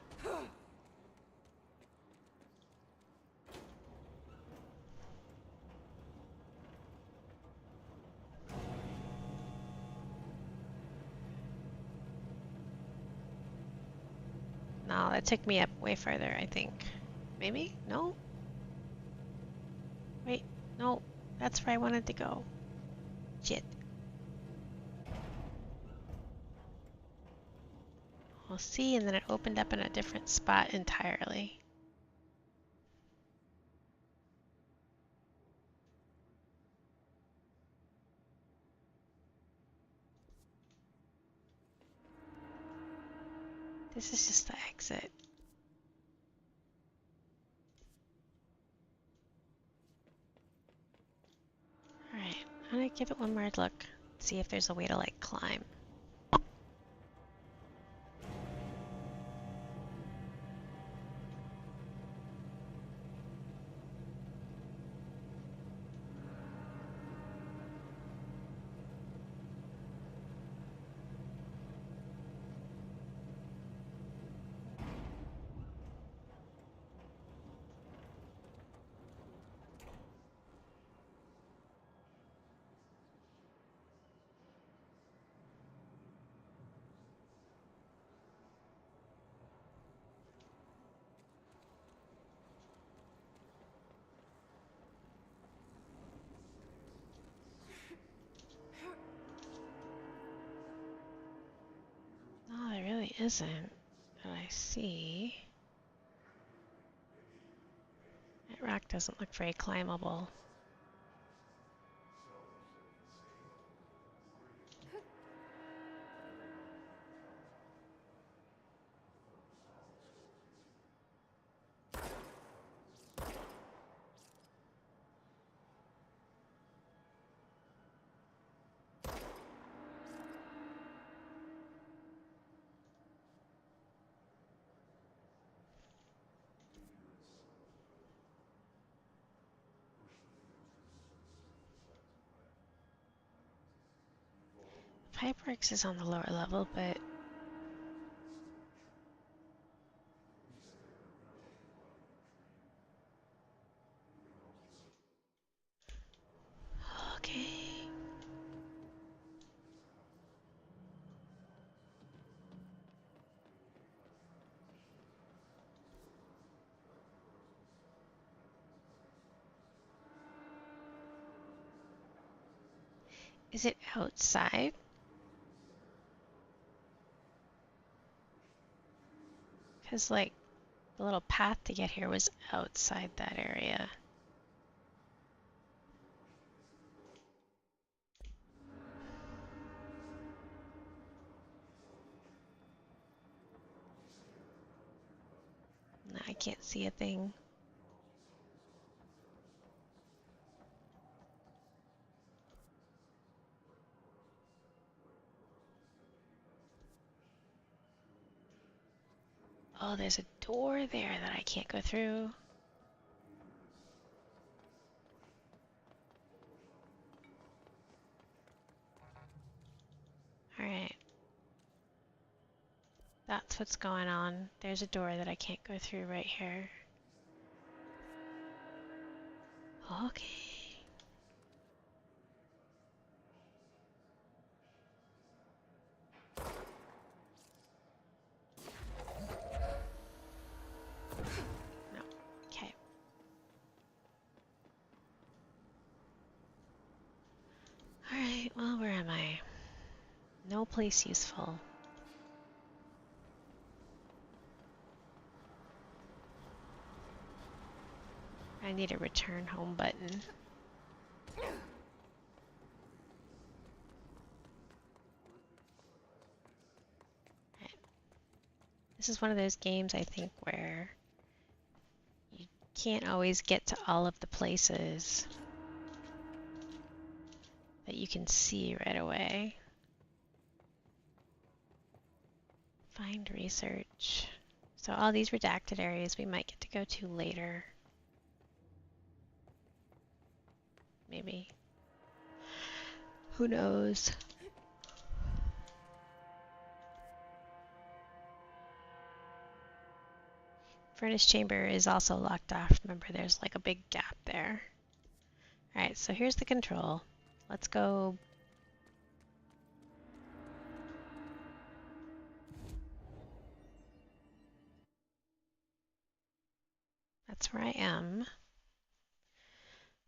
Speaker 1: No, that took me up way further, I think. Maybe? No? Wait, no. That's where I wanted to go. Shit. We'll see, and then it opened up in a different spot entirely. This is just the exit. Alright, I'm gonna give it one more look. See if there's a way to, like, climb. No, there really isn't that I see. That rock doesn't look very climbable. Pipeworks is on the lower level, but okay. Is it outside? Because, like, the little path to get here was outside that area. No, I can't see a thing. Oh, there's a door there that I can't go through. Alright. That's what's going on. There's a door that I can't go through right here. Okay. No. Okay. Alright, well, where am I? No place useful. I need a return home button. Right. This is one of those games, I think, where you can't always get to all of the places that you can see right away. Find Find research. So all these redacted areas we might get to go to later. Maybe. Who knows? Furnace chamber is also locked off. Remember, there's like a big gap there. Alright, so here's the control. Let's go. That's where I am.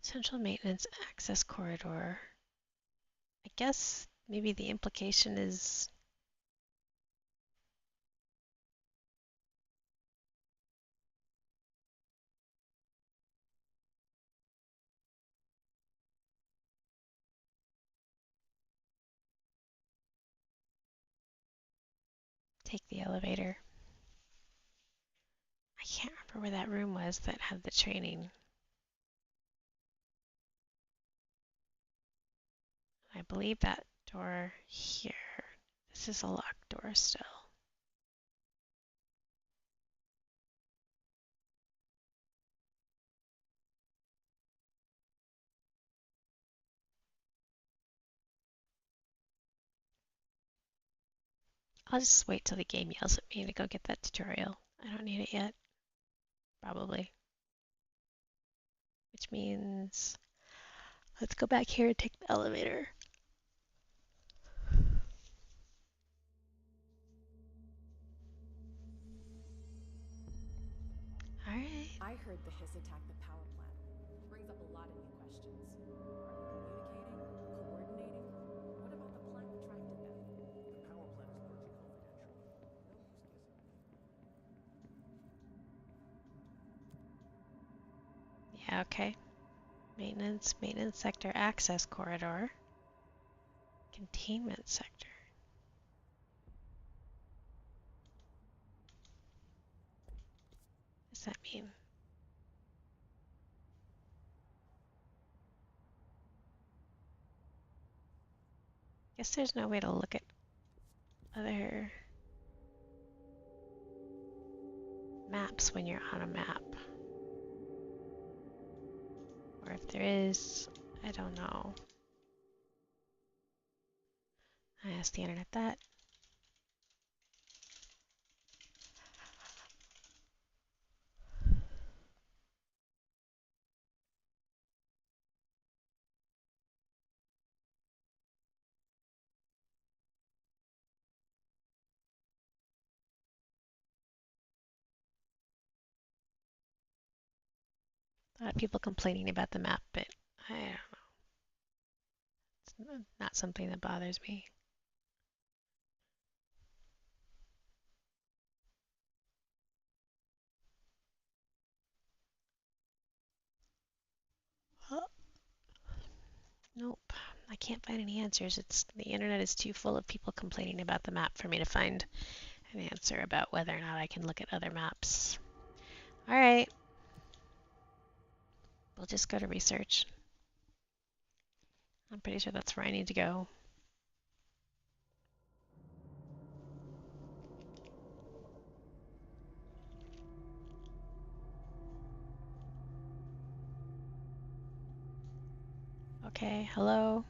Speaker 1: Central maintenance access corridor. I guess maybe the implication is take the elevator. I can't remember where that room was that had the training. I believe that door here. This is a locked door still. I'll just wait till the game yells at me to go get that tutorial. I don't need it yet. Probably. Which means let's go back here and take the elevator. Alright.
Speaker 6: I heard the Hiss attacked the power plant. Brings up a lot of new questions. Are we communicating? Coordinating? What about the plant that attracted them?
Speaker 7: The power plant is purging confidential. No use guessing.
Speaker 1: Yeah, okay. Maintenance sector access corridor. Containment sector. What does that mean? Guess there's no way to look at other maps when you're on a map. Or if there is, I don't know. I asked the internet that. A lot of people complaining about the map, but I don't know. It's not something that bothers me. Oh. Nope, I can't find any answers. The internet is too full of people complaining about the map for me to find an answer about whether or not I can look at other maps. All right. We'll just go to research. I'm pretty sure that's where I need to go. Okay, hello?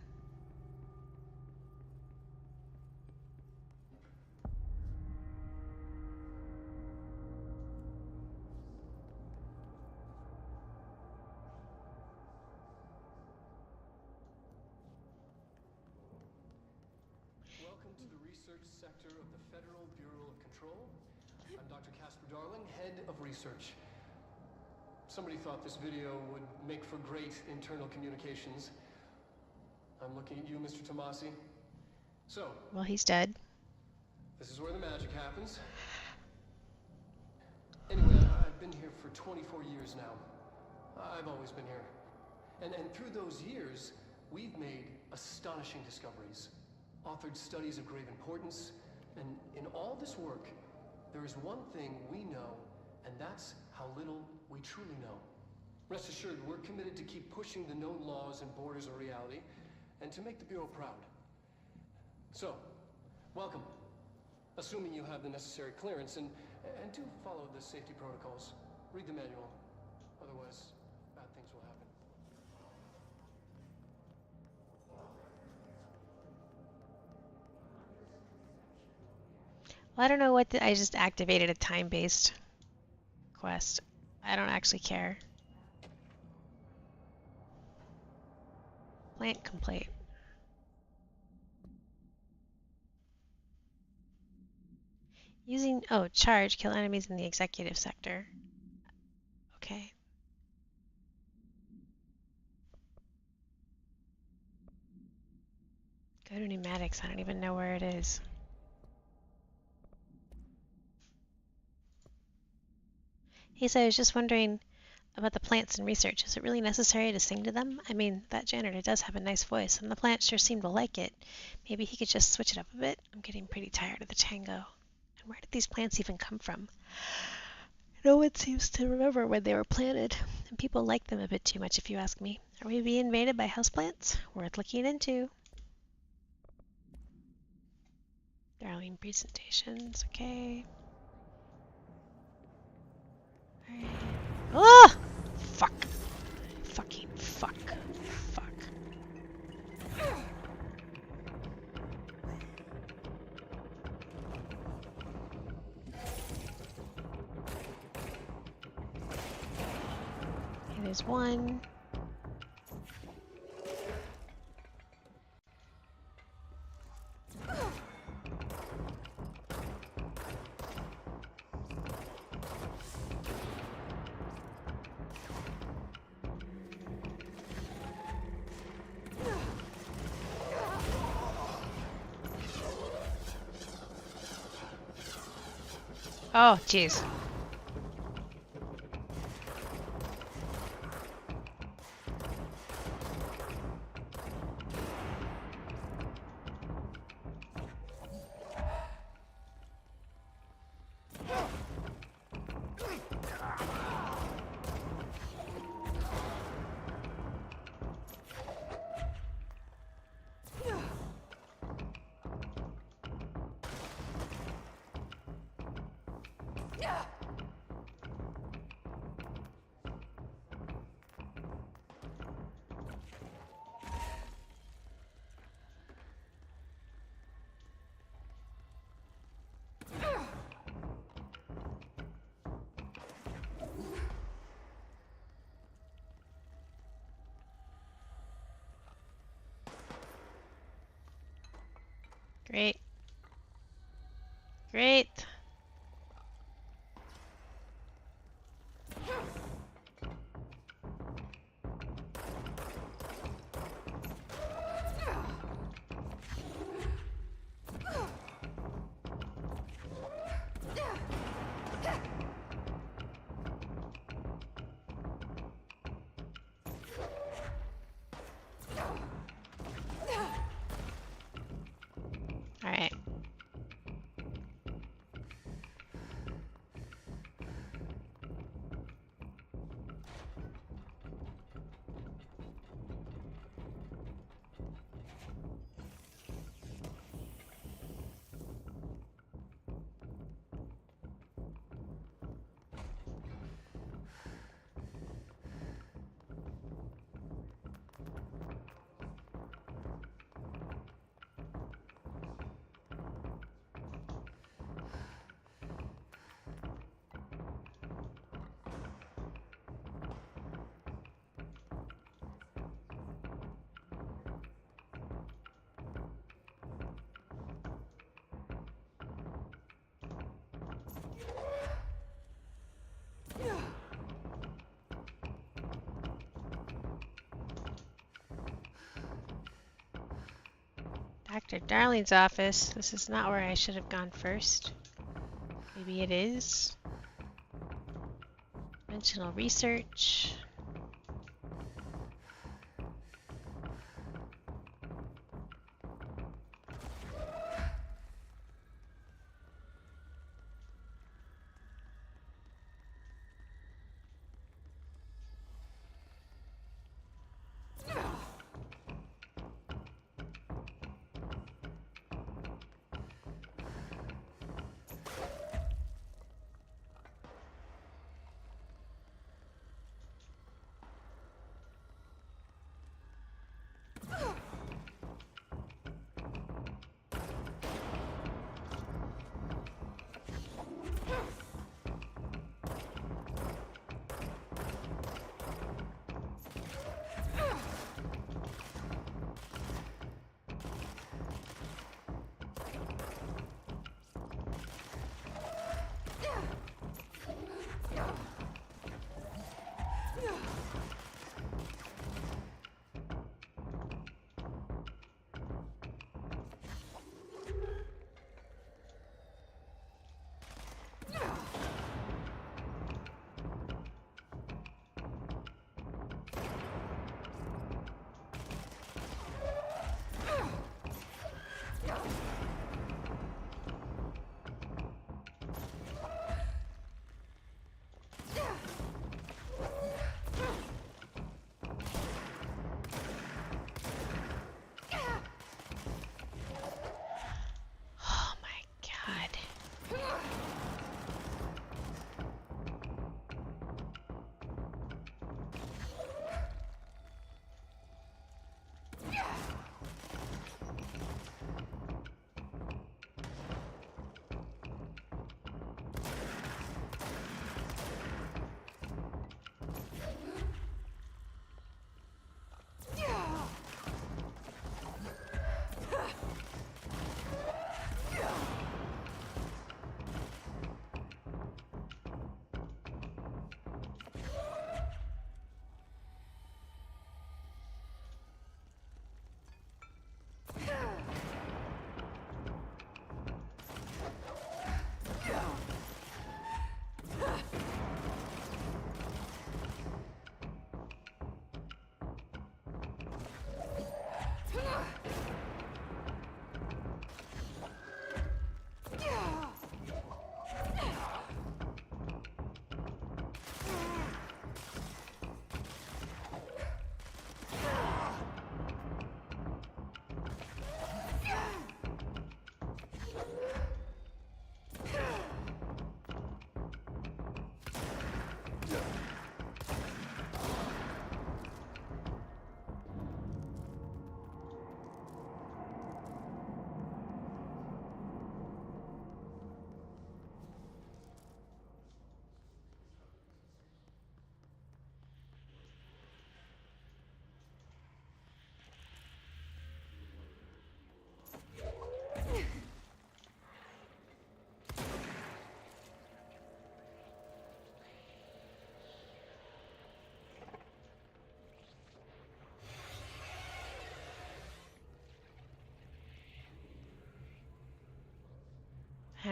Speaker 11: Welcome to the research sector of the Federal Bureau of Control. I'm Dr. Casper Darling, head of research. Somebody thought this video would make for great internal communications. I'm looking at you, Mr. Tomasi. So,
Speaker 1: Well, he's dead.
Speaker 11: this is where the magic happens. Anyway, I've been here for 24 years now. I've always been here. And through those years, we've made astonishing discoveries, authored studies of grave importance, and in all this work, there is one thing we know, and that's how little we truly know. Rest assured, we're committed to keep pushing the known laws and borders of reality, and to make the Bureau proud. So, welcome. assuming you have the necessary clearance, and do follow the safety protocols. Read the manual, otherwise bad things will happen.
Speaker 1: Well, I don't know what I just activated a time-based quest. I don't actually care. Plant complete. Using, oh, charge, kill enemies in the executive sector. Okay. Go to pneumatics, I don't even know where it is. Hey, so I was just wondering about the plants and research. Is it really necessary to sing to them? I mean, that janitor does have a nice voice, and the plants sure seem to like it. Maybe he could just switch it up a bit? I'm getting pretty tired of the tango. And where did these plants even come from? No one seems to remember when they were planted, and people like them a bit too much if you ask me. Are we being invaded by houseplants? Worth looking into. Darling presentations, okay. Alright. Oh! Fuck. Fucking fuck. Fuck. Okay, there's one. Oh, jeez. Great. Great. All right. Dr. Darling's office. This is not where I should have gone first. Maybe it is. Conventional research.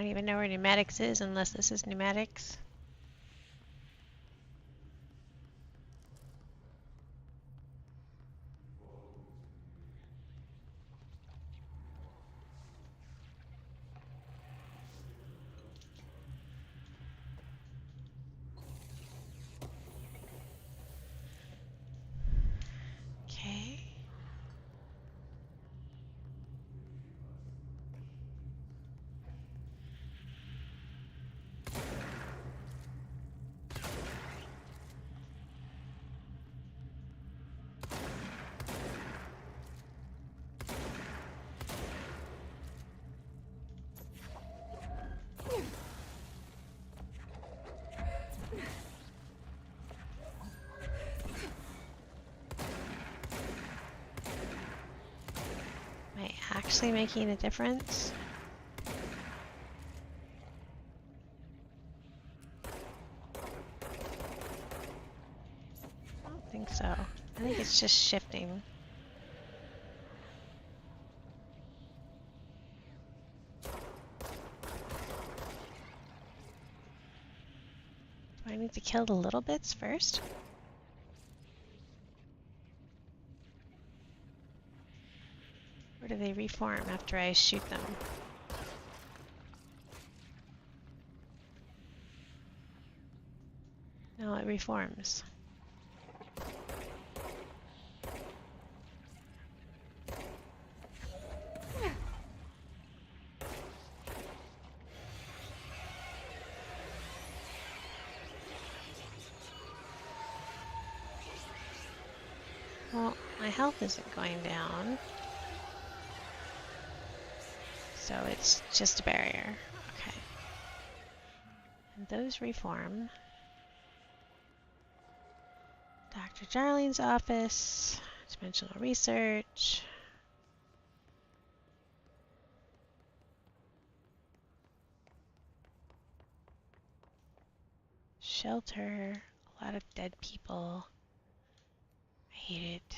Speaker 1: don't even know where pneumatics is unless this is pneumatics. Okay. Am I actually making a difference? I don't think so. I think it's just shifting. Do I need to kill the little bits first? Or do they reform after I shoot them? No, it reforms. Well, my health isn't going down. So it's just a barrier. Okay. And those reform. Dr. Darling's office. Dimensional research. Shelter. A lot of dead people. I hate it.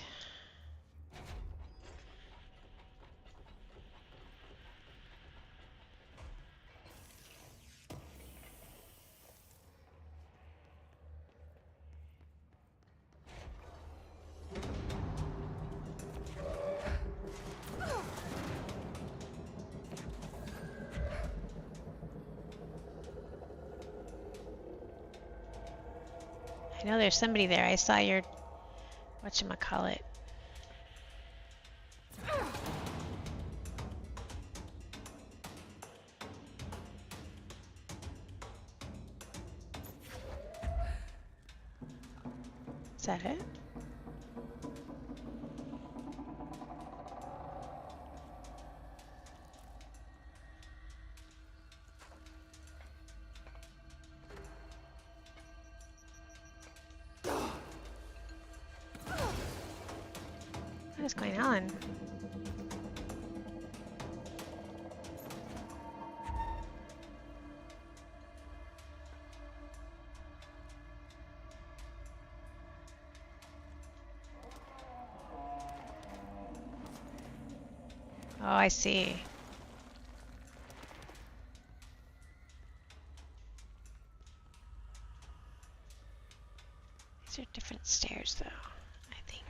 Speaker 1: I know there's somebody there. I saw your whatchamacallit. Is that it? What is going on? Oh, I see. These are different stairs, though, I think.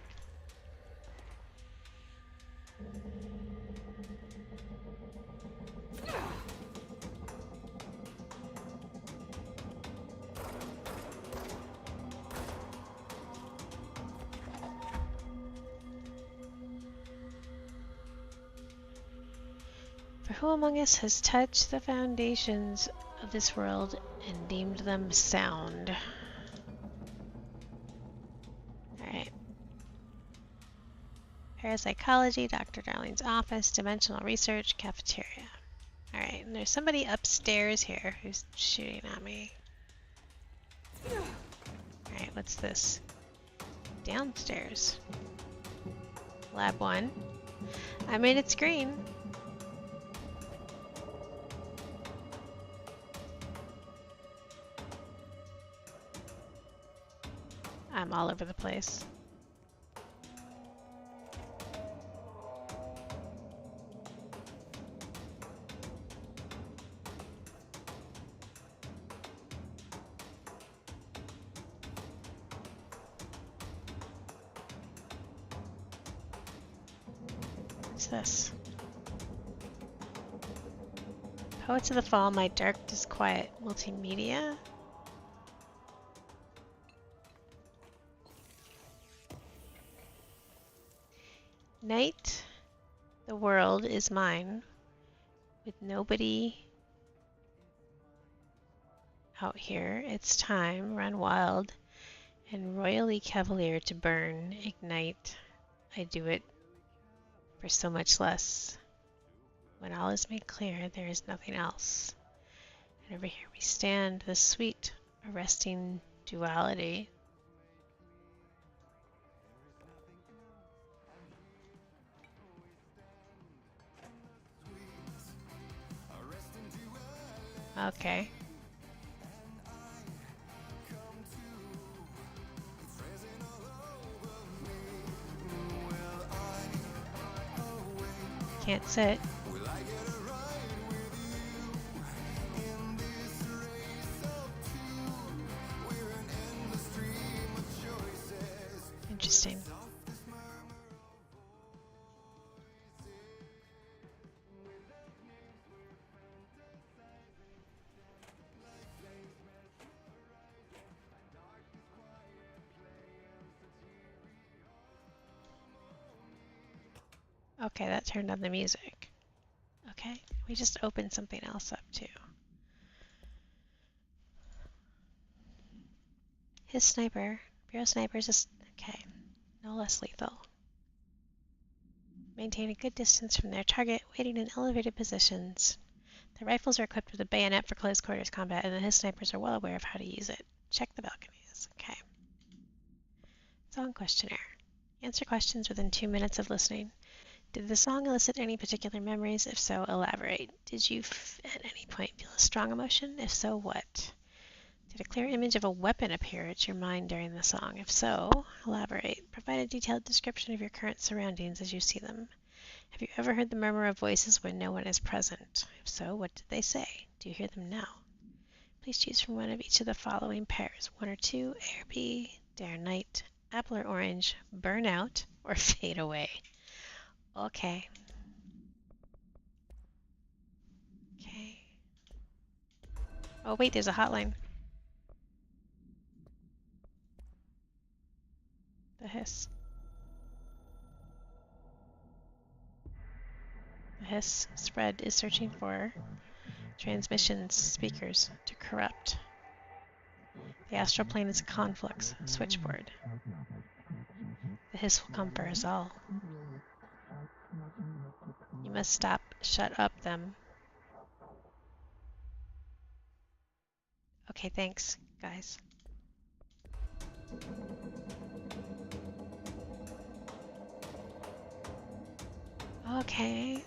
Speaker 1: For who among us has touched the foundations of this world and deemed them sound? Alright. Parapsychology, Dr. Darling's office, dimensional research, cafeteria. Alright, and there's somebody upstairs here who's shooting at me. Alright, what's this? Downstairs. Lab 1. I made it green. I'm all over the place. What's this? Poets of the Fall, My Dark Disquiet. Multimedia? Night, the world is mine, with nobody out here. It's time, run wild, and royally cavalier to burn, ignite. I do it for so much less. When all is made clear, there is nothing else. And over here we stand, the sweet, arresting duality. Okay. Can't sit. Interesting. Okay, that turned on the music. Okay, we just opened something else up too. His sniper, Bureau snipers is, okay, no less lethal. Maintain a good distance from their target, waiting in elevated positions. The rifles are equipped with a bayonet for close quarters combat, and his snipers are well aware of how to use it. Check the balconies. Okay. Song questionnaire. Answer questions within 2 minutes of listening. Did the song elicit any particular memories? If so, elaborate. Did you at any point feel a strong emotion? If so, what? Did a clear image of a weapon appear at your mind during the song? If so, elaborate. Provide a detailed description of your current surroundings as you see them. Have you ever heard the murmur of voices when no one is present? If so, what did they say? Do you hear them now? Please choose from one of each of the following pairs. 1 or 2, A or B, day or night, apple or orange, burn out, or fade away. Okay. Okay. Oh wait, there's a hotline. The hiss. The hiss spread is searching for transmissions, speakers to corrupt. The astral plane is a conflux, switchboard. The hiss will come for us all. You must stop, shut up them. Okay, thanks, guys. Okay.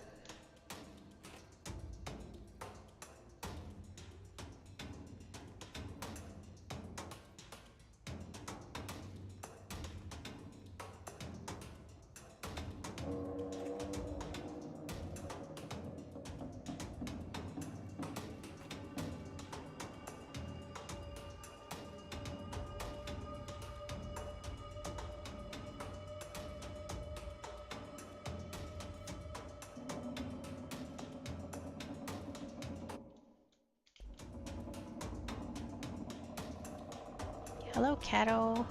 Speaker 1: Hello, Cato.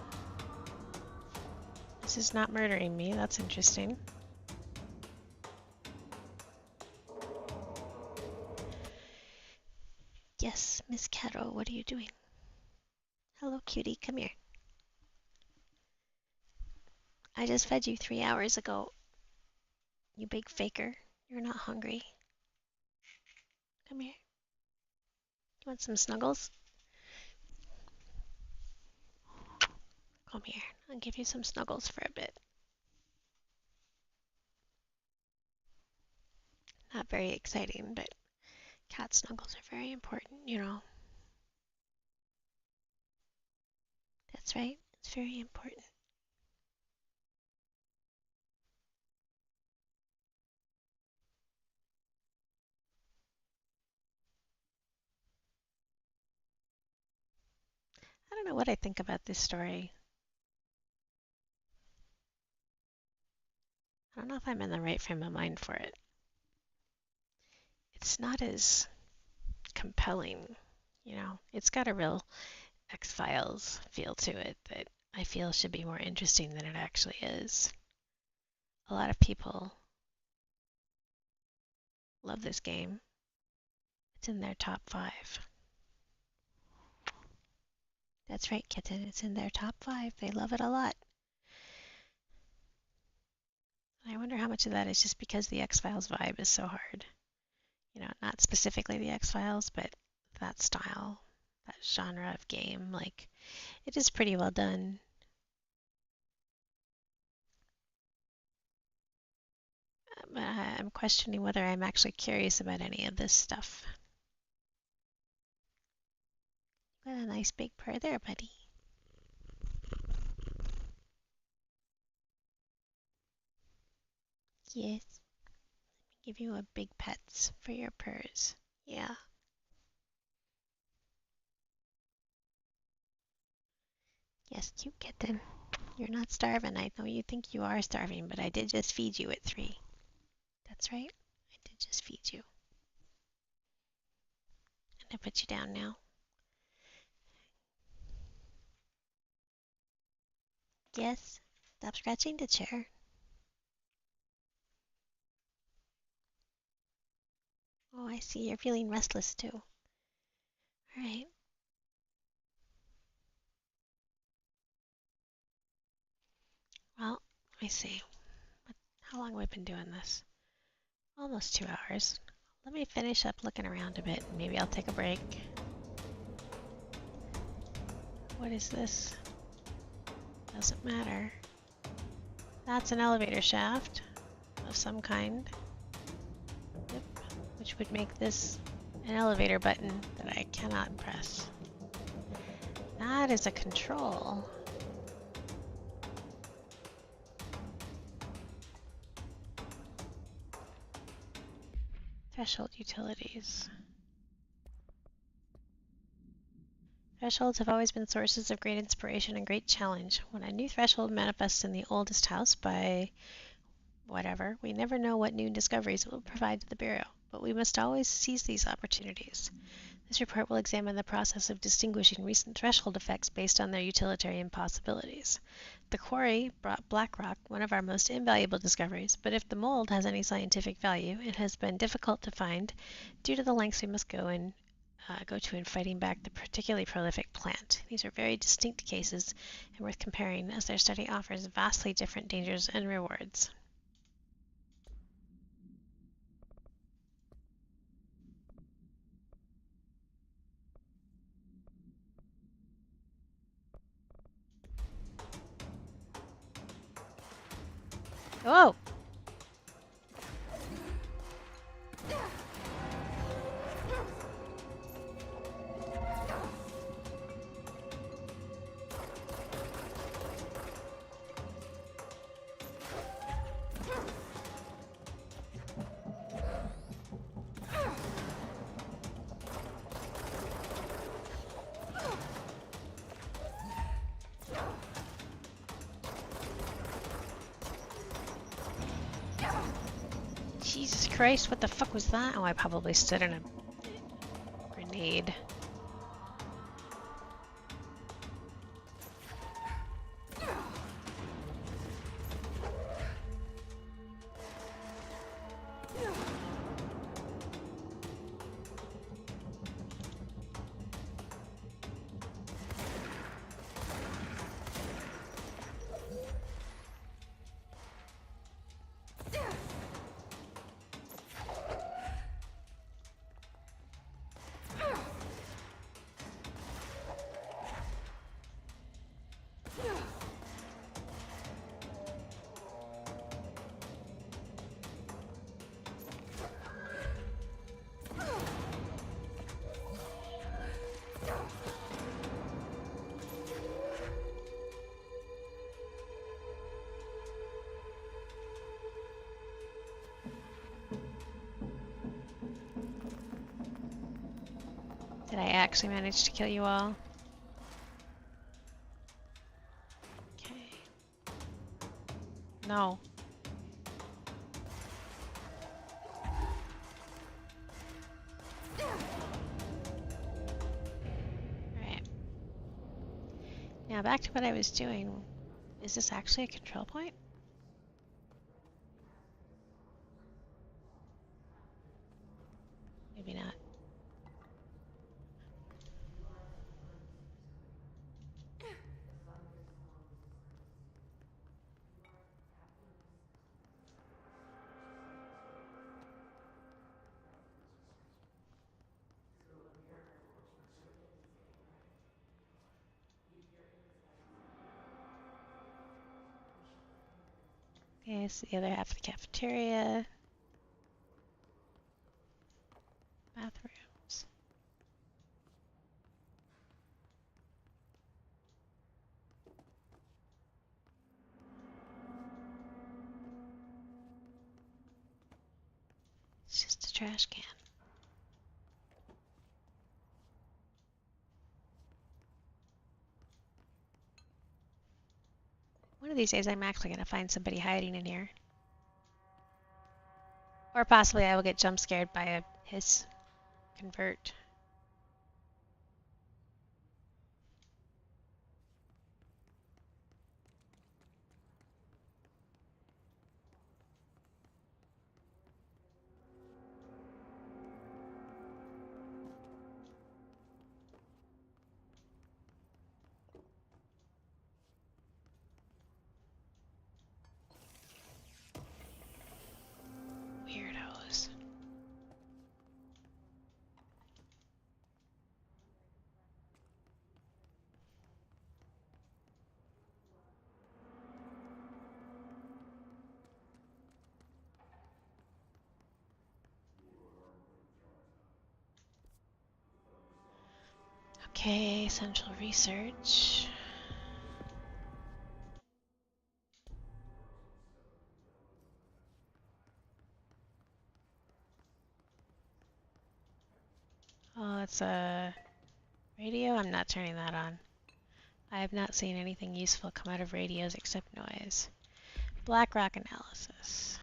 Speaker 1: This is not murdering me. That's interesting. Yes, Miss Cato, what are you doing? Hello, cutie. Come here. I just fed you 3 hours ago. You big faker. You're not hungry. Come here. You want some snuggles? Come here. I'll give you some snuggles for a bit. Not very exciting, but cat snuggles are very important, you know. That's right. It's very important. I don't know what I think about this story. I don't know if I'm in the right frame of mind for it. It's not as compelling, you know. It's got a real X-Files feel to it that I feel should be more interesting than it actually is. A lot of people love this game. It's in their top 5. That's right, Kitten. It's in their top 5. They love it a lot. I wonder how much of that is just because the X-Files vibe is so hard. You know, not specifically the X-Files, but that style, that genre of game. Like, it is pretty well done. But I'm questioning whether I'm actually curious about any of this stuff. Got a nice big purr there, buddy. Yes. Give you a big pets for your purrs. Yeah. Yes, cute kitten. You're not starving. I know you think you are starving, but I did just feed you at 3. That's right. I did just feed you. And I put you down now. Yes. Stop scratching the chair. Oh, I see. You're feeling restless too. All right. Well, let me see. How long have I been doing this? Almost 2 hours. Let me finish up looking around a bit. Maybe I'll take a break. What is this? Doesn't matter. That's an elevator shaft of some kind. Yep. Which would make this an elevator button that I cannot press. That is a control. Threshold utilities. Thresholds have always been sources of great inspiration and great challenge. When a new threshold manifests in the oldest house by whatever, we never know what new discoveries it will provide to the Bureau, but we must always seize these opportunities. This report will examine the process of distinguishing recent threshold effects based on their utilitarian possibilities. The quarry brought black rock, one of our most invaluable discoveries, but if the mold has any scientific value, it has been difficult to find due to the lengths we must go to in fighting back the particularly prolific plant. These are very distinct cases and worth comparing, as their study offers vastly different dangers and rewards. Whoa! Jesus Christ, what the fuck was that? Oh, I probably stood in a grenade. Did I actually manage to kill you all? Okay. No. Now back to what I was doing. Is this actually a control point? Maybe not. Okay, it's the other half of the cafeteria. Bathrooms. It's just a trash can. One of these days I'm actually going to find somebody hiding in here. Or possibly I will get jump scared by a hiss convert. Weirdos. Okay, central research. Oh, it's a radio. I'm not turning that on. I have not seen anything useful come out of radios except noise. Black rock analysis.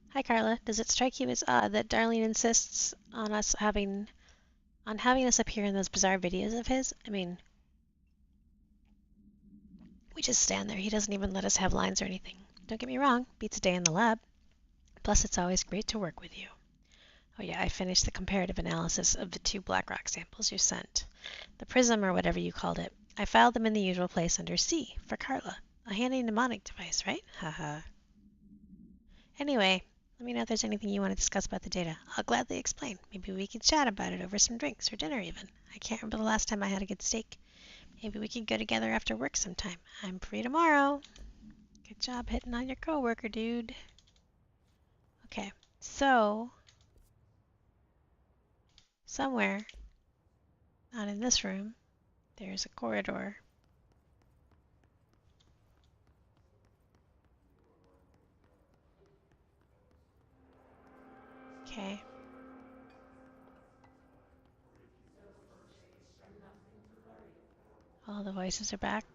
Speaker 1: Hi Carla, does it strike you as odd that Darlene insists on having us appear in those bizarre videos of his? I mean, we just stand there. He doesn't even let us have lines or anything. Don't get me wrong, beats a day in the lab. Plus, it's always great to work with you. Oh yeah, I finished the comparative analysis of the 2 black rock samples you sent. The prism, or whatever you called it. I filed them in the usual place under C, for Carla. A handy mnemonic device, right? Haha. Anyway, let me know if there's anything you want to discuss about the data. I'll gladly explain. Maybe we could chat about it over some drinks, or dinner even. I can't remember the last time I had a good steak. Maybe we could go together after work sometime. I'm free tomorrow. Good job hitting on your coworker, dude. Okay, so somewhere, not in this room, there's a corridor. Okay. All the voices are back.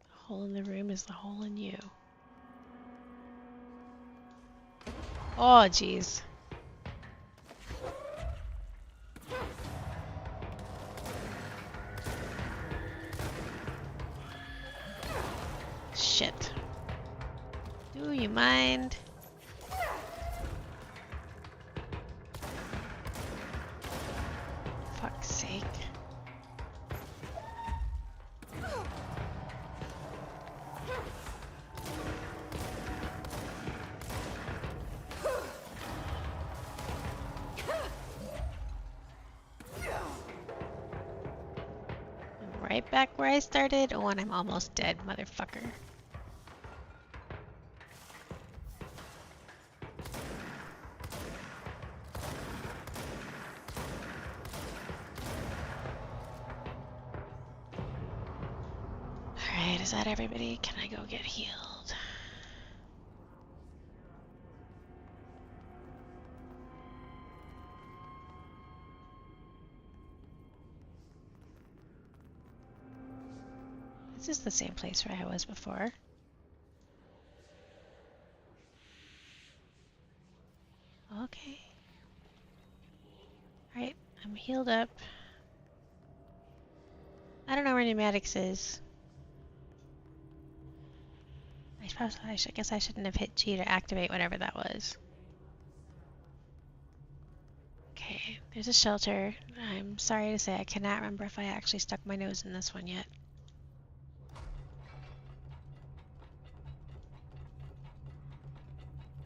Speaker 1: The hole in the room is the hole in you. Oh, jeez. Shit. Do you mind? Fuck's sake. Right back where I started? Oh, and I'm almost dead, motherfucker. Alright, is that everybody? Can I go get healed? is the same place where I was before. Okay. Alright, I'm healed up. I don't know where pneumatics is. I guess I shouldn't have hit G to activate whatever that was. Okay, there's a shelter. I'm sorry to say I cannot remember if I actually stuck my nose in this one yet.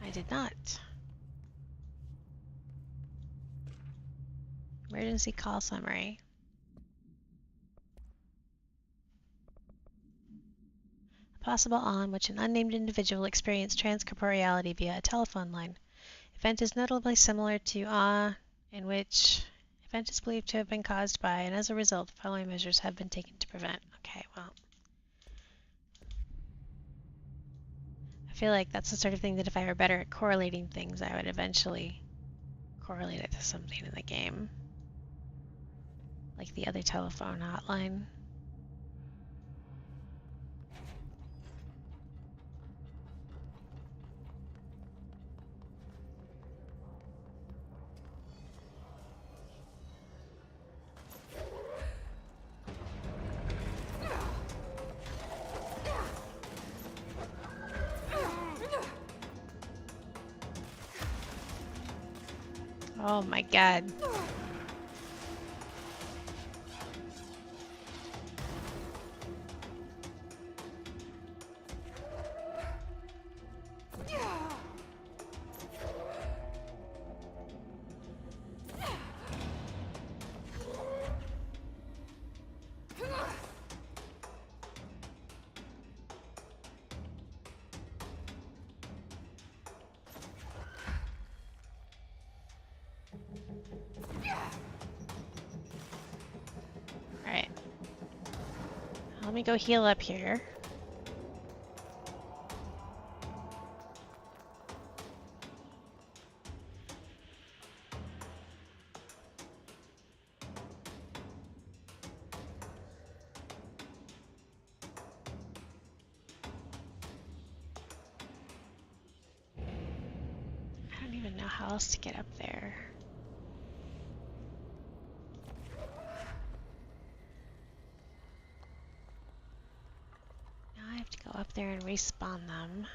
Speaker 1: I did not. Emergency call summary. A possible on which an unnamed individual experienced transcorporeality via a telephone line. Event is notably similar to in which event is believed to have been caused by, and as a result, the following measures have been taken to prevent. Okay, well. I feel like that's the sort of thing that if I were better at correlating things, I would eventually correlate it to something in the game. Like the other telephone hotline. Oh my god. Alright. Let me go heal up here. I don't even know how else to get up there. Now I have to go up there and respawn them.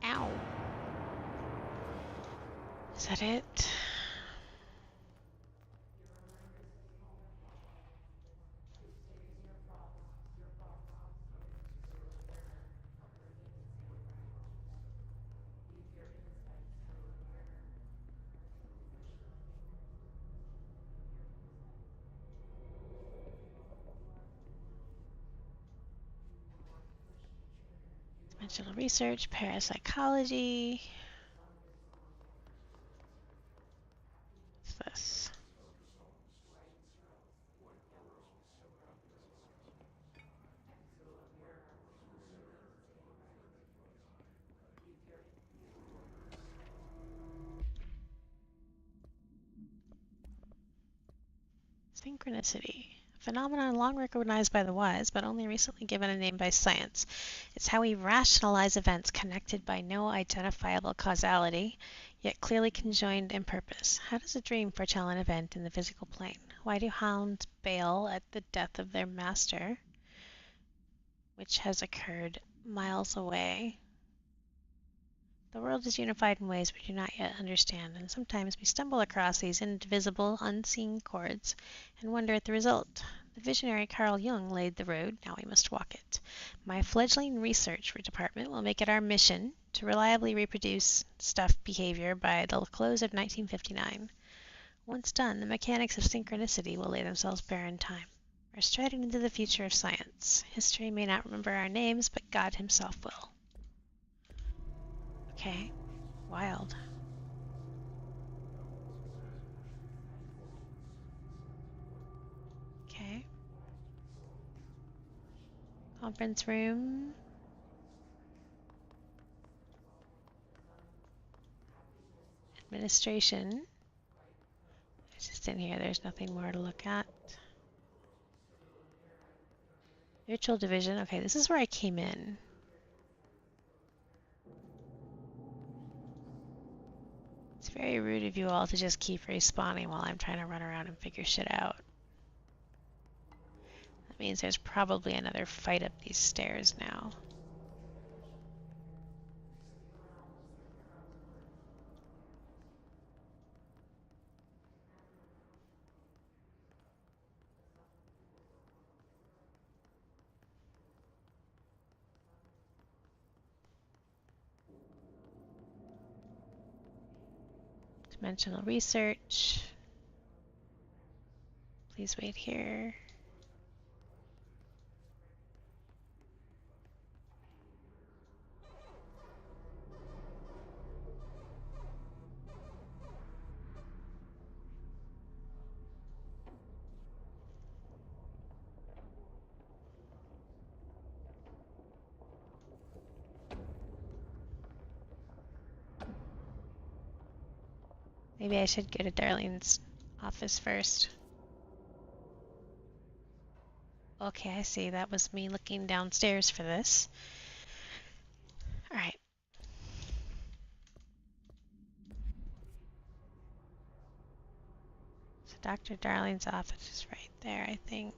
Speaker 1: Ow. Is that it? Dimensional research, parapsychology. What's this? Synchronicity. phenomenon long recognized by the wise, but only recently given a name by science. It's how we rationalize events connected by no identifiable causality, yet clearly conjoined in purpose. How does a dream foretell an event in the physical plane? Why do hounds bail at the death of their master, which has occurred miles away? The world is unified in ways we do not yet understand, and sometimes we stumble across these indivisible, unseen chords and wonder at the result. The visionary Carl Jung laid the road, now we must walk it. My fledgling research department will make it our mission to reliably reproduce stuff behavior by the close of 1959. Once done, the mechanics of synchronicity will lay themselves bare in time. We're striding into the future of science. History may not remember our names, but God himself will. Okay, wild. Okay. Conference room. Administration. It's just in here, there's nothing more to look at. Virtual division. Okay, this is where I came in. It's very rude of you all to just keep respawning while I'm trying to run around and figure shit out. That means there's probably another fight up these stairs now. Dimensional research. Please wait here. Maybe I should go to Darlene's office first. Okay, I see. That was me looking downstairs for this. Alright. So Dr. Darling's office is right there, I think.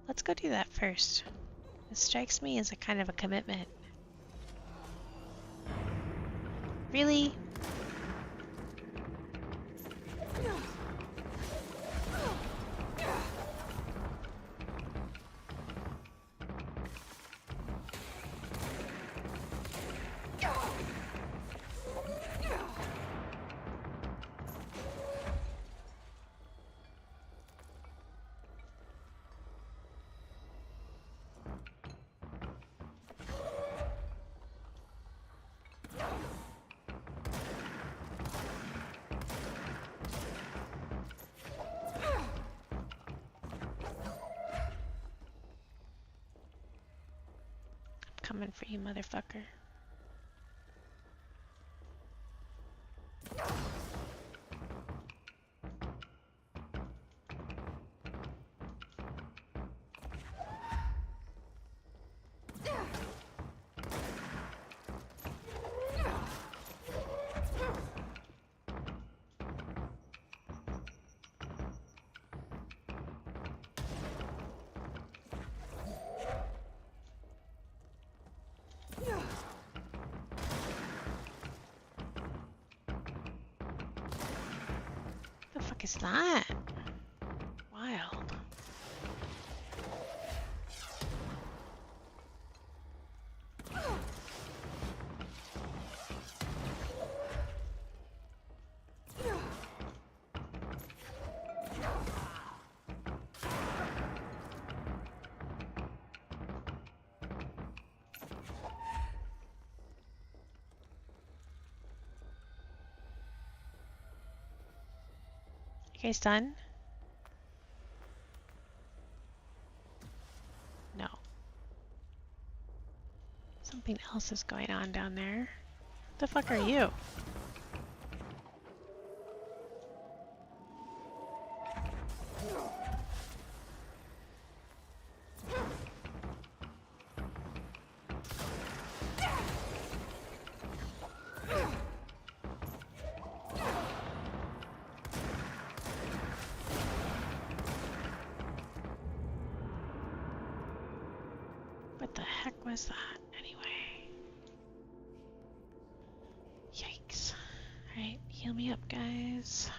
Speaker 1: Let's go do that first. It strikes me as a kind of a commitment. Really? Coming for you, motherfucker. What the fuck is that? Wild. You guys done? No. Something else is going on down there. What the fuck are you? was that anyway? Yikes. Alright, heal me up, guys.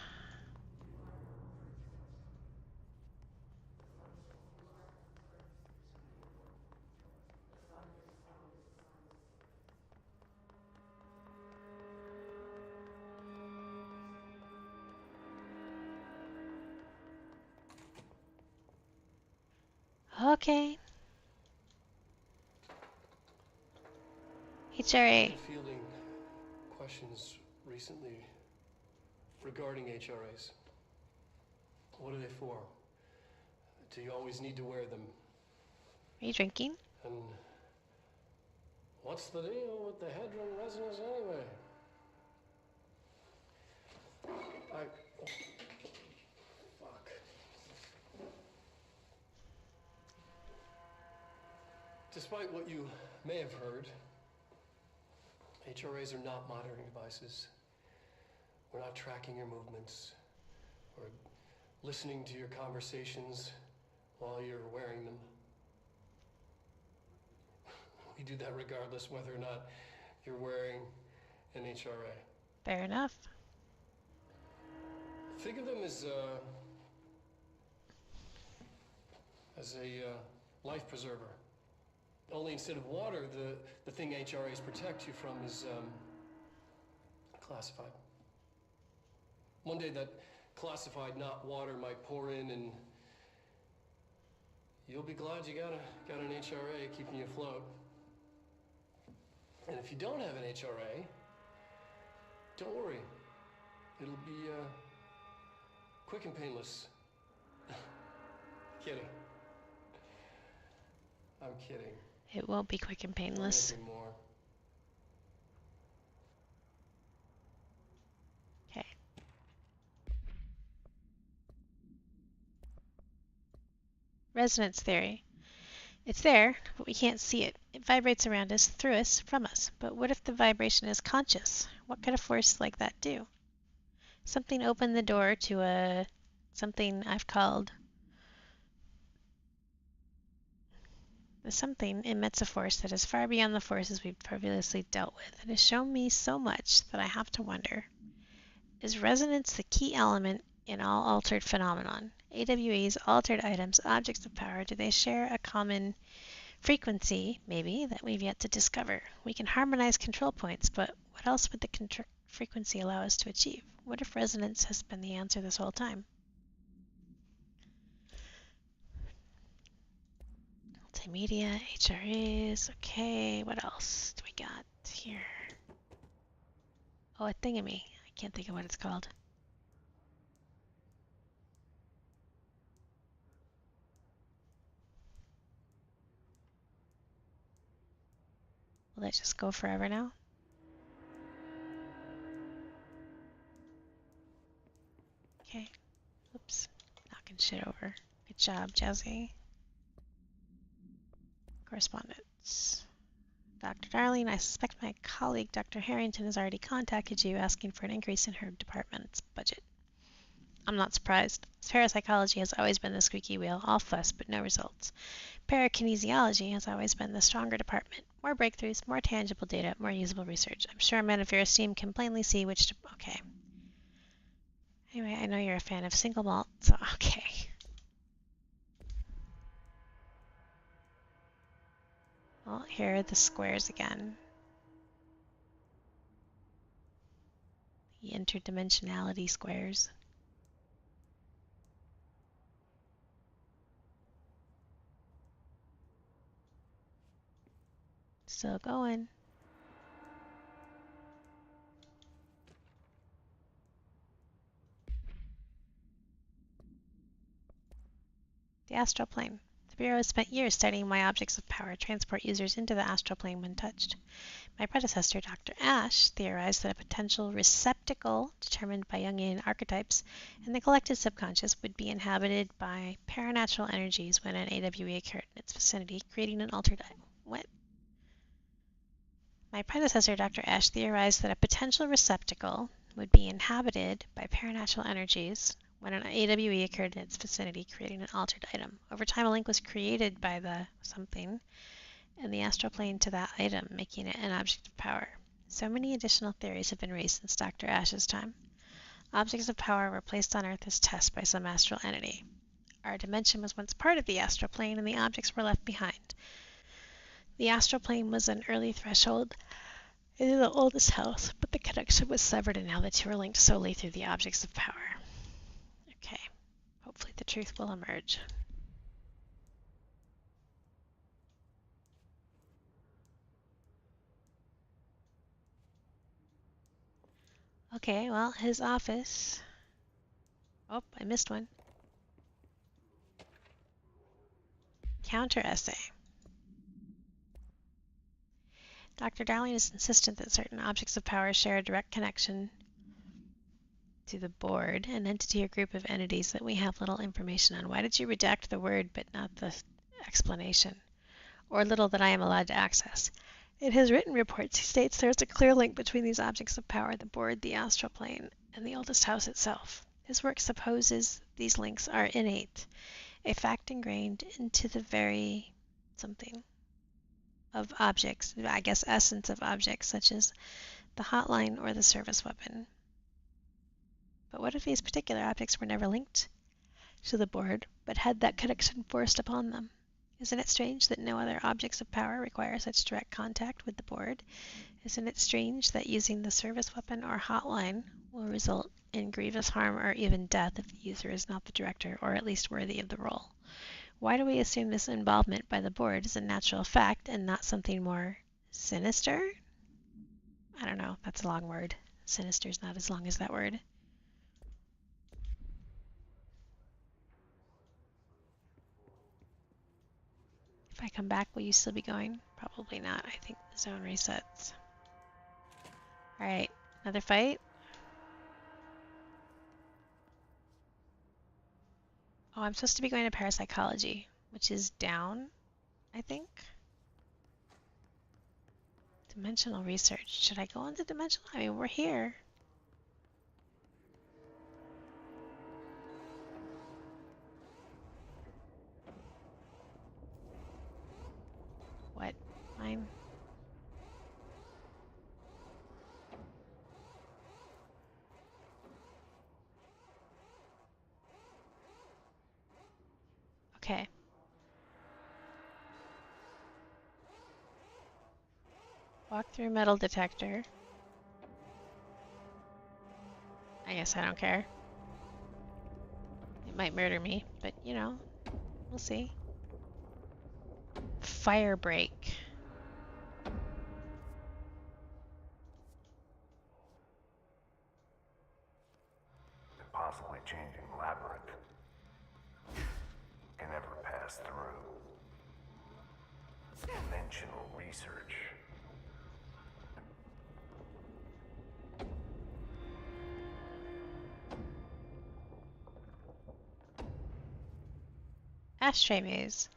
Speaker 1: Okay. HRA.
Speaker 11: I've been fielding questions recently regarding HRAs. What are they for? Do you always need to wear them?
Speaker 1: Are you drinking?
Speaker 11: And what's the deal with the Hedron resonance anyway? Fuck. Despite what you may have heard, HRAs are not monitoring devices. We're not tracking your movements or listening to your conversations while you're wearing them. We do that regardless whether or not you're wearing an HRA.
Speaker 1: Fair enough.
Speaker 11: Think of them as a life preserver. Only instead of water, the thing HRAs protect you from is classified. One day that classified, not water, might pour in, and you'll be glad you got an HRA keeping you afloat. And if you don't have an HRA, don't worry. It'll be quick and painless. Kidding. I'm kidding.
Speaker 1: It won't be quick and painless.
Speaker 11: Nothing more.
Speaker 1: Okay. Resonance theory. It's there, but we can't see it. It vibrates around us, through us, from us. But what if the vibration is conscious? What could a force like that do? Something opened the door to something I've called the something emits a force that is far beyond the forces we've previously dealt with. It has shown me so much that I have to wonder, is resonance the key element in all altered phenomenon? AWE's altered items, objects of power, do they share a common frequency, maybe, that we've yet to discover? We can harmonize control points, but what else would the frequency allow us to achieve? What if resonance has been the answer this whole time? Multimedia, HRAs, okay, what else do we got here? Oh, a thingamy. I can't think of what it's called. Will that just go forever now? Okay. Oops. Knocking shit over. Good job, Jazzy. Correspondence. Dr. Darling, I suspect my colleague Dr. Harrington has already contacted you asking for an increase in her department's budget. I'm not surprised. Parapsychology has always been the squeaky wheel, all fuss but no results. Parakinesiology has always been the stronger department. More breakthroughs, more tangible data, more usable research. I'm sure men of your esteem can plainly see which to... Okay. Anyway, I know you're a fan of single malt, so okay. Well, here are the squares again. The interdimensionality squares. Still going. The astral plane. The Bureau has spent years studying why objects of power transport users into the astral plane when touched. My predecessor, Dr. Ash, theorized that a potential receptacle determined by Jungian archetypes in the collective subconscious would be inhabited by paranatural energies when an AWE occurred in its vicinity, creating an altered... What? My predecessor, Dr. Ash, theorized that a potential receptacle would be inhabited by paranatural energies when an AWE occurred in its vicinity, creating an altered item. Over time, a link was created by the something and the astral plane to that item, making it an object of power. So many additional theories have been raised since Dr. Ash's time. Objects of power were placed on Earth as tests by some astral entity. Our dimension was once part of the astral plane, and the objects were left behind. The astral plane was an early threshold into the oldest house, but the connection was severed, and now the two are linked solely through the objects of power. Okay, hopefully the truth will emerge. Okay, well, his office. Oh, I missed one. Counter essay. Dr. Darling is insistent that certain objects of power share a direct connection to the board, an entity or group of entities that we have little information on. Why did you redact the word but not the explanation? Or little that I am allowed to access? In his written reports, he states there is a clear link between these objects of power, the board, the astral plane, and the oldest house itself. His work supposes these links are innate, a fact ingrained into the very something of objects, I guess essence of objects, such as the hotline or the service weapon. But what if these particular objects were never linked to the board, but had that connection forced upon them? Isn't it strange that no other objects of power require such direct contact with the board? Isn't it strange that using the service weapon or hotline will result in grievous harm or even death if the user is not the director, or at least worthy of the role? Why do we assume this involvement by the board is a natural fact and not something more sinister? I don't know, that's a long word. Sinister is not as long as that word. If I come back, will you still be going? Probably not. I think the zone resets. Alright, another fight. Oh, I'm supposed to be going to parapsychology, which is down, I think. Dimensional research. Should I go into dimensional? I mean, we're here. What? Mine? Okay. Walk through metal detector. I guess I don't care. It might murder me, but you know, we'll see. Fire break.
Speaker 4: The possibly changing labyrinth can never pass through. Dimensional research.
Speaker 1: Ashtray maze.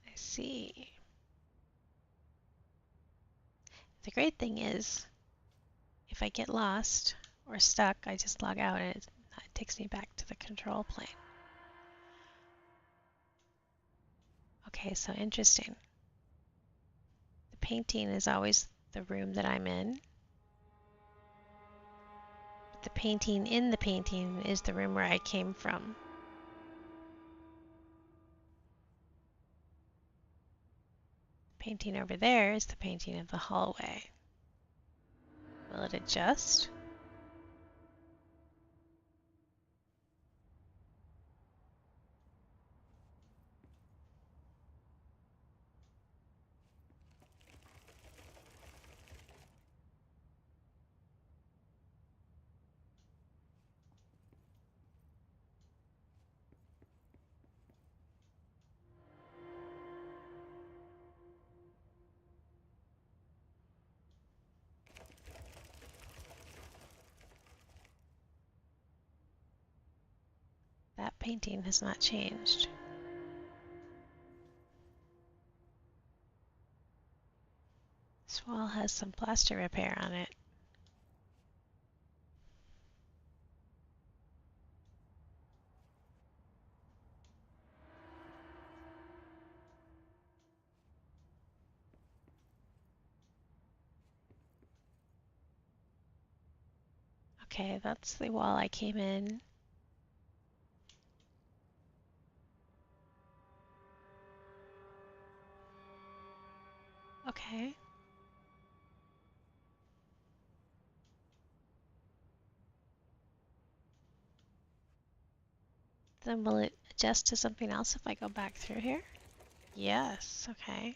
Speaker 1: I see. The great thing is, if I get lost or stuck, I just log out and it takes me back to the control plane. Okay, so interesting. The painting is always the room that I'm in. But the painting in the painting is the room where I came from. The painting over there is the painting of the hallway. Will it adjust? painting has not changed. This wall has some plaster repair on it. Okay, that's the wall I came in. Okay. Then will it adjust to something else if I go back through here? Yes, okay.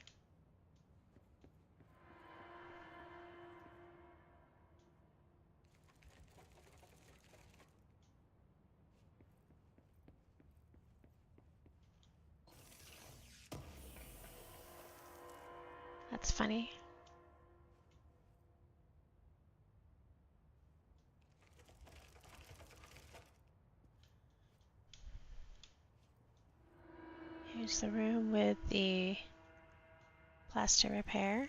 Speaker 1: That's funny. Here's the room with the plaster repair.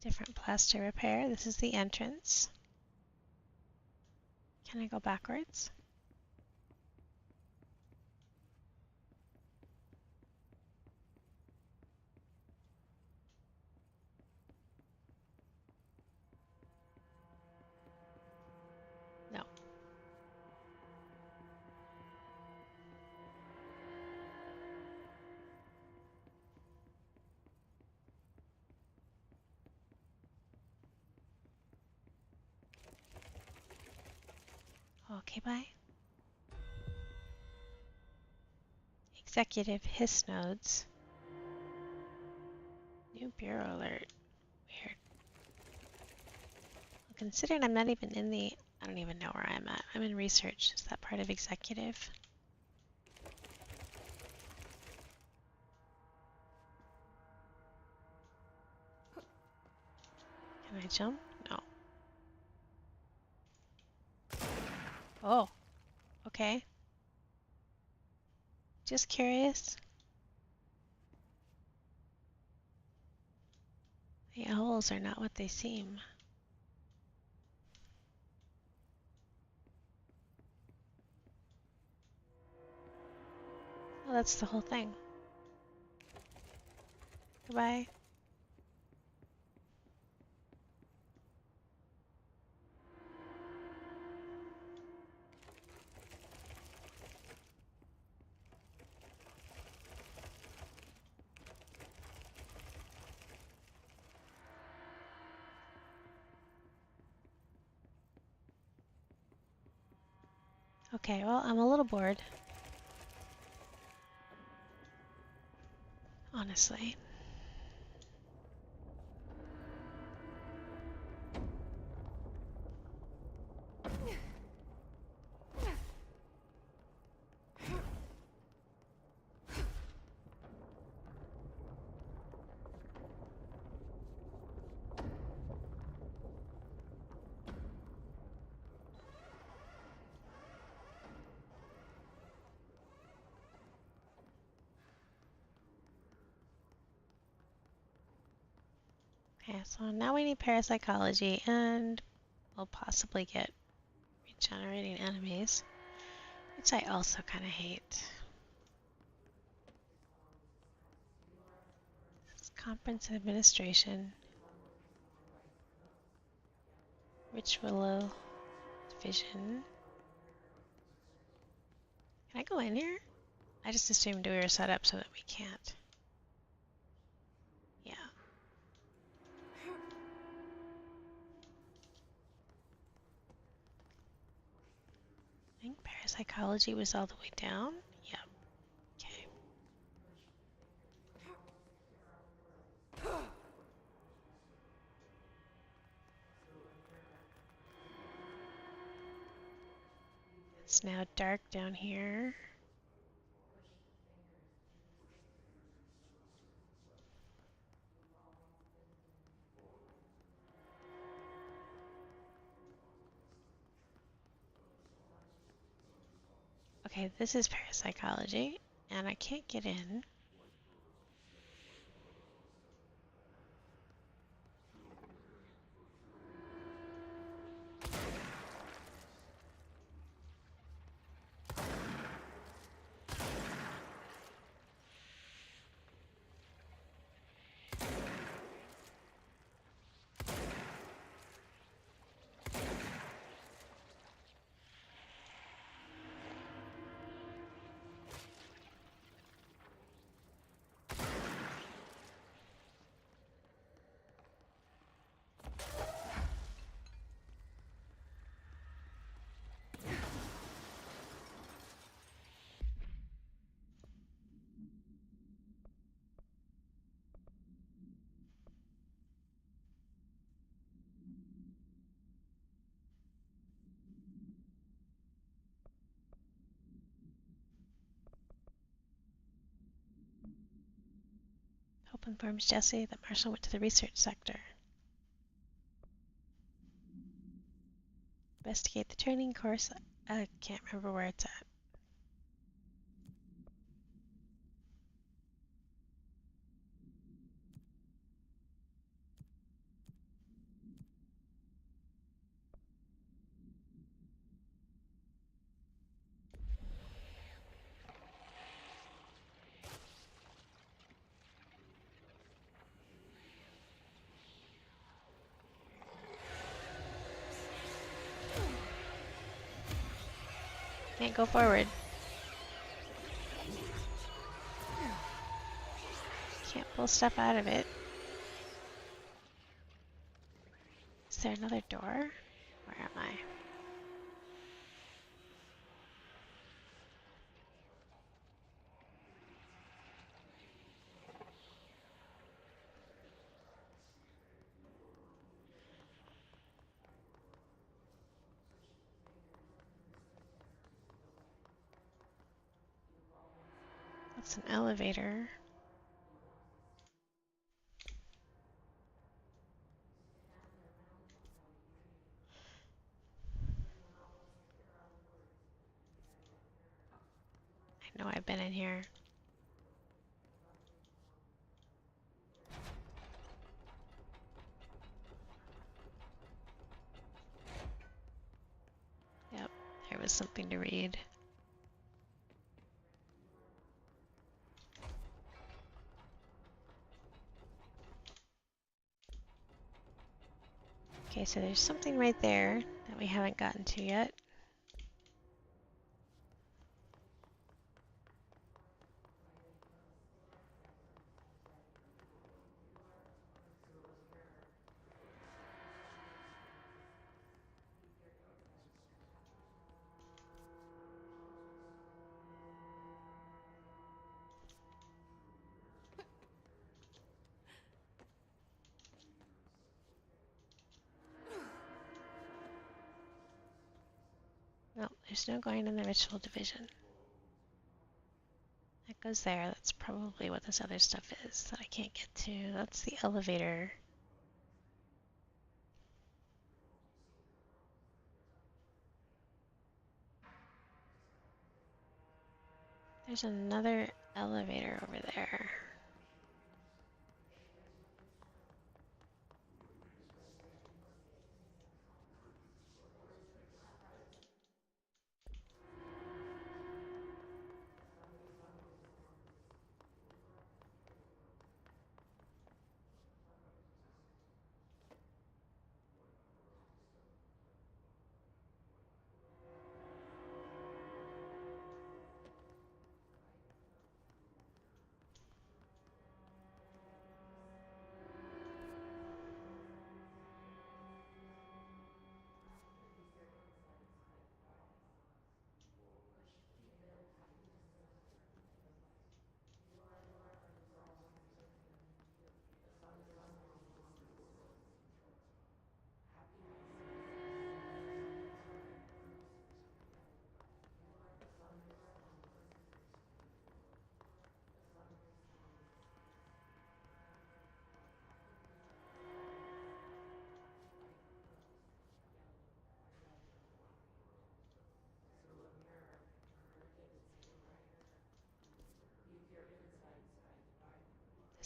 Speaker 1: Different plaster repair. This is the entrance. Can I go backwards? No. Okay, bye. Executive hiss nodes. New bureau alert. Weird. Well, considering I'm not even in the... I don't even know where I'm at. I'm in research. Is that part of executive? Can I jump? No. Oh. Okay. Just curious. The owls are not what they seem. Oh, that's the whole thing. Goodbye. Okay, well, I'm a little bored. Honestly. Okay, so now we need parapsychology and we'll possibly get regenerating enemies, which I also kind of hate. This is conference administration. Rich Willow Division. Can I go in here? I just assumed we were set up so that we can't. Yeah. I think parapsychology was all the way down. Yep. Okay. It's now dark down here. Okay, this is parapsychology, and I can't get in. Hope informs Jesse that Marshall went to the research sector. Investigate the training course. I can't remember where it's at. Can't go forward. Can't pull stuff out of it. Is there another door? Where am I? That's an elevator. I know I've been in here. Yep, there was something to read. Okay, so there's something right there that we haven't gotten to yet. No, there's no going in the ritual division. That goes there. That's probably what this other stuff is that I can't get to. That's the elevator. There's another elevator over there.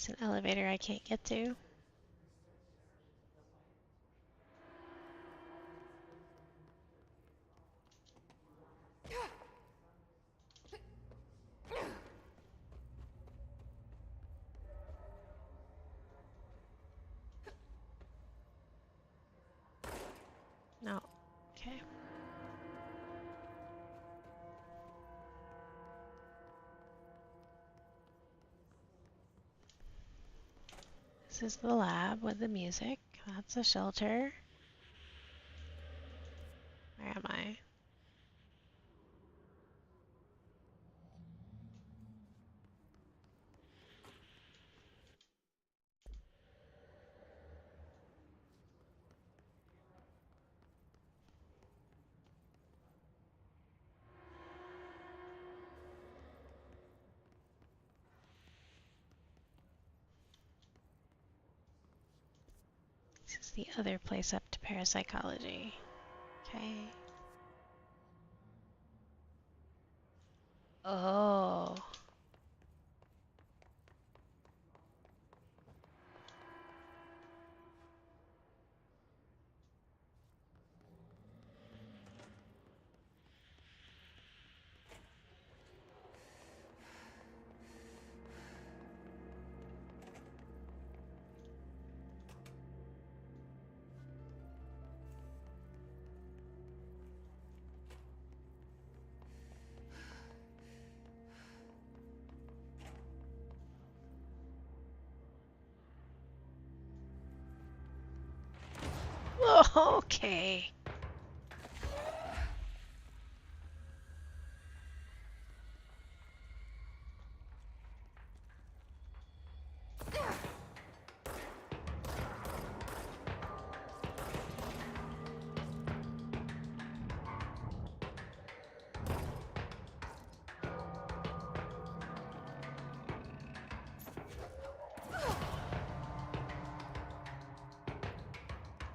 Speaker 1: It's an elevator I can't get to. No. Okay. This is the lab with the music. That's a shelter. Where am I? This is the other place up to parapsychology. Okay. Oh. Okay.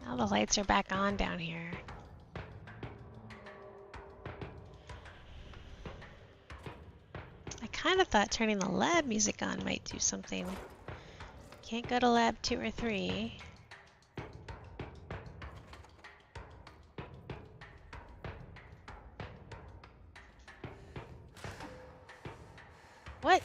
Speaker 1: Now the lights are back on down here. I kind of thought turning the lab music on might do something. Can't go to lab 2 or 3. What?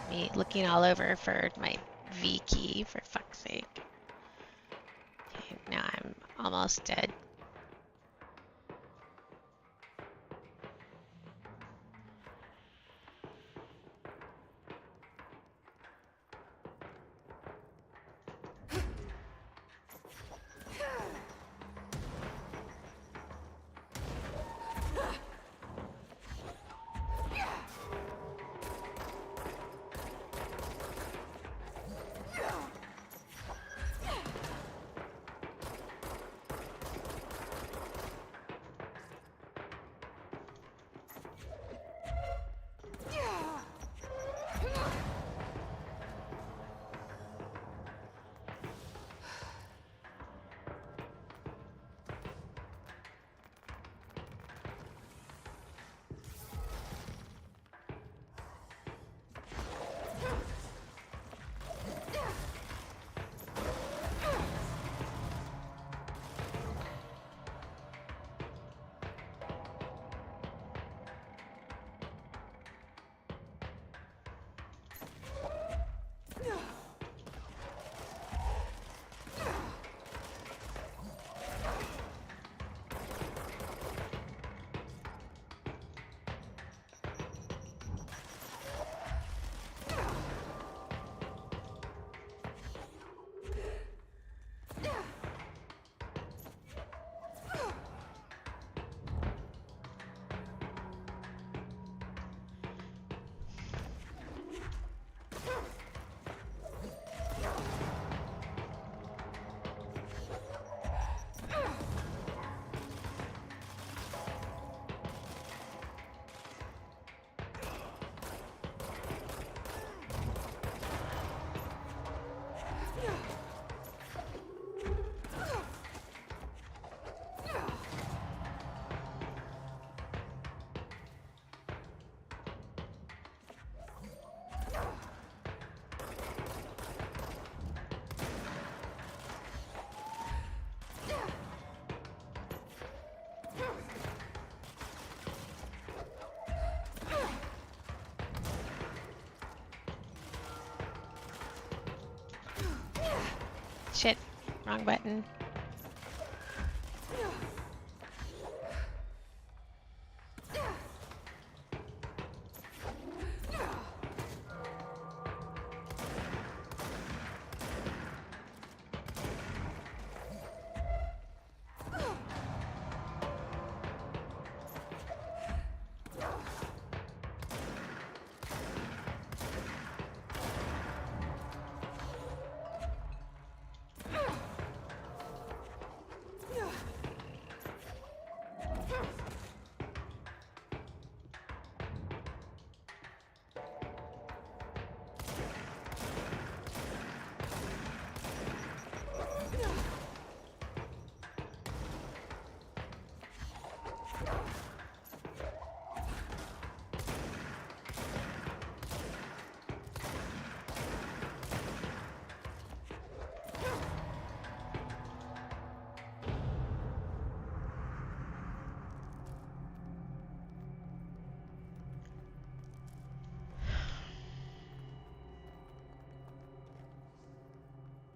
Speaker 1: Me looking all over for my V key, for fuck's sake. Okay, now I'm almost dead. Shit. Wrong button.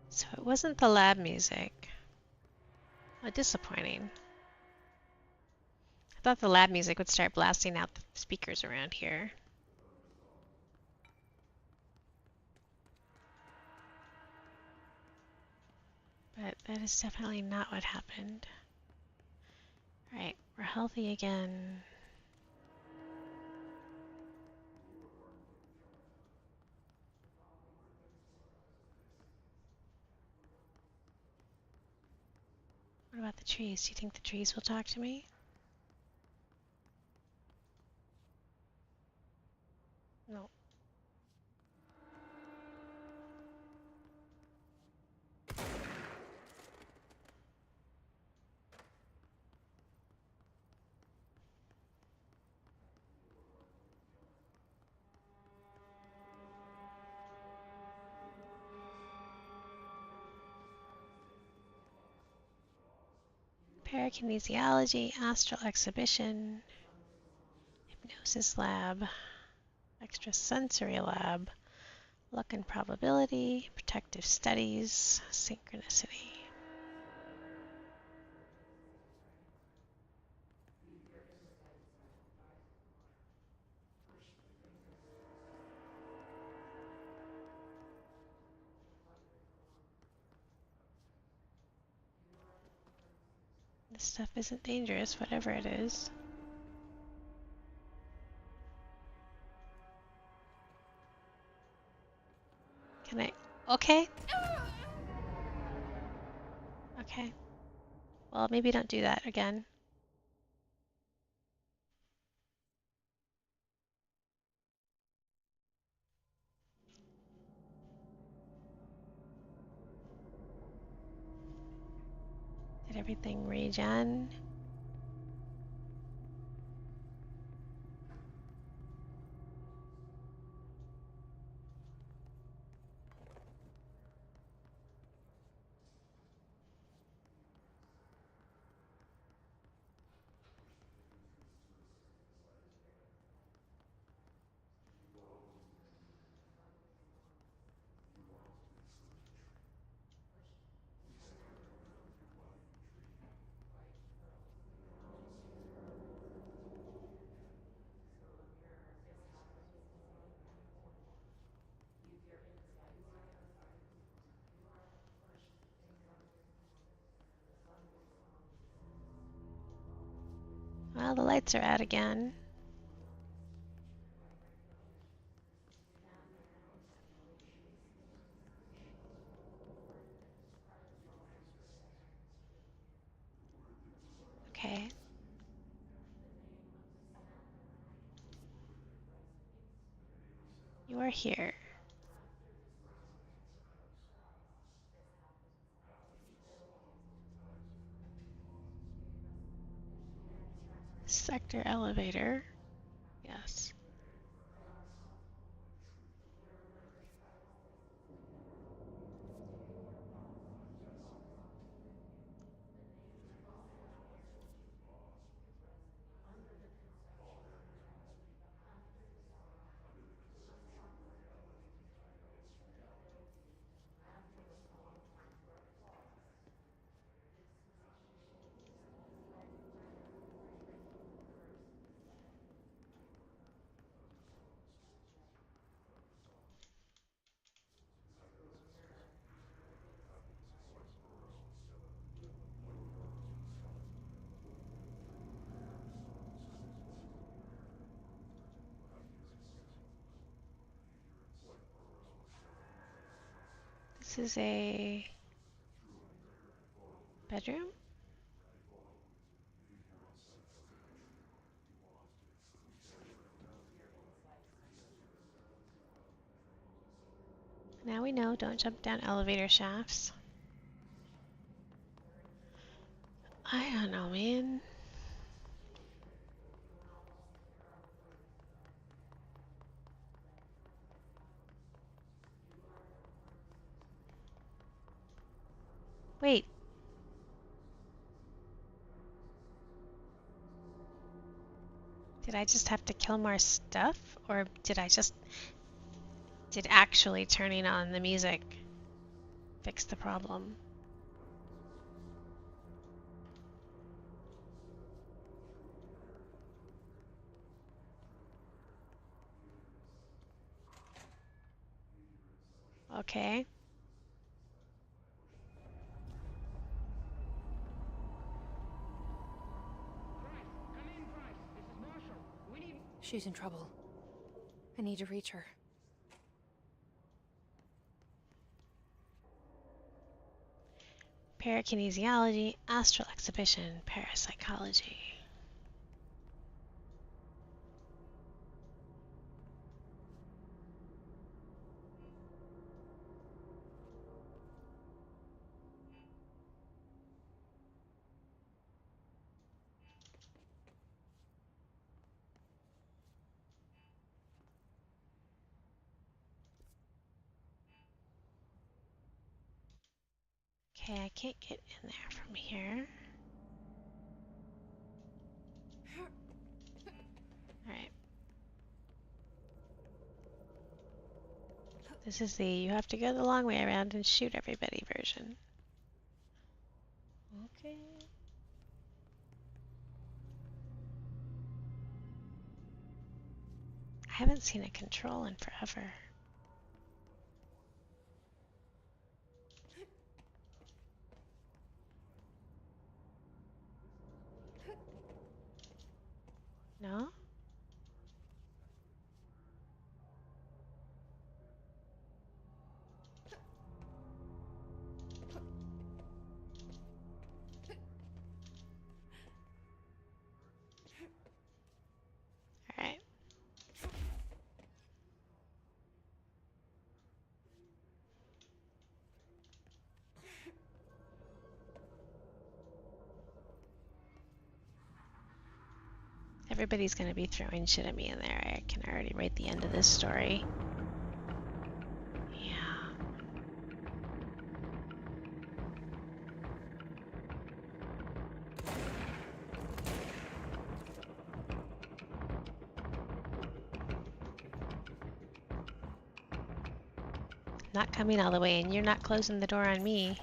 Speaker 1: So it wasn't the lab music. Oh, disappointing. I thought the lab music would start blasting out the speakers around here. But that is definitely not what happened. Alright, we're healthy again. What about the trees? Do you think the trees will talk to me? No. Parakinesiology, astral exhibition, hypnosis lab, extrasensory lab, luck and probability, protective studies, synchronicity. This stuff isn't dangerous, whatever it is. Can I? Okay. Okay. Well, maybe don't do that again. Did everything regen? Well, the lights are out again. Okay. You are here. Sector elevator. Yes. This is a bedroom? Now we know, don't jump down elevator shafts. I don't know, man. Wait. Did I just have to kill more stuff? Or did actually turning on the music fix the problem? Okay.
Speaker 10: She's in trouble. I need to reach her.
Speaker 1: Parakinesiology, astral exhibition, parapsychology. Okay, I can't get in there from here. Alright. This is the you have to go the long way around and shoot everybody version. Okay. I haven't seen a control in forever. No? Alright. Everybody's gonna be throwing shit at me in there. I can already write the end of this story. Yeah. Not coming all the way, and you're not closing the door on me.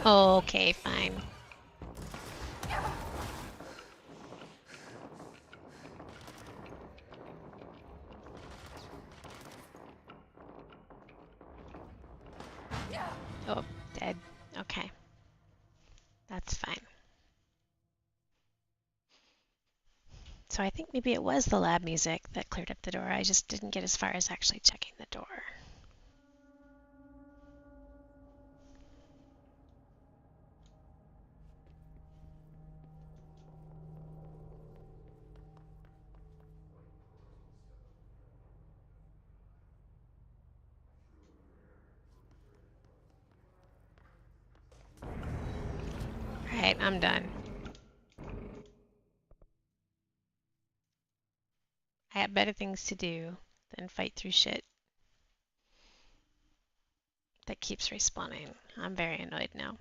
Speaker 1: No, okay, fine. Oh, dead. Okay. That's fine. So I think maybe it was the lab music that cleared up the door. I just didn't get as far as actually checking the door. Alright, I'm done. I have better things to do than fight through shit that keeps respawning. I'm very annoyed now.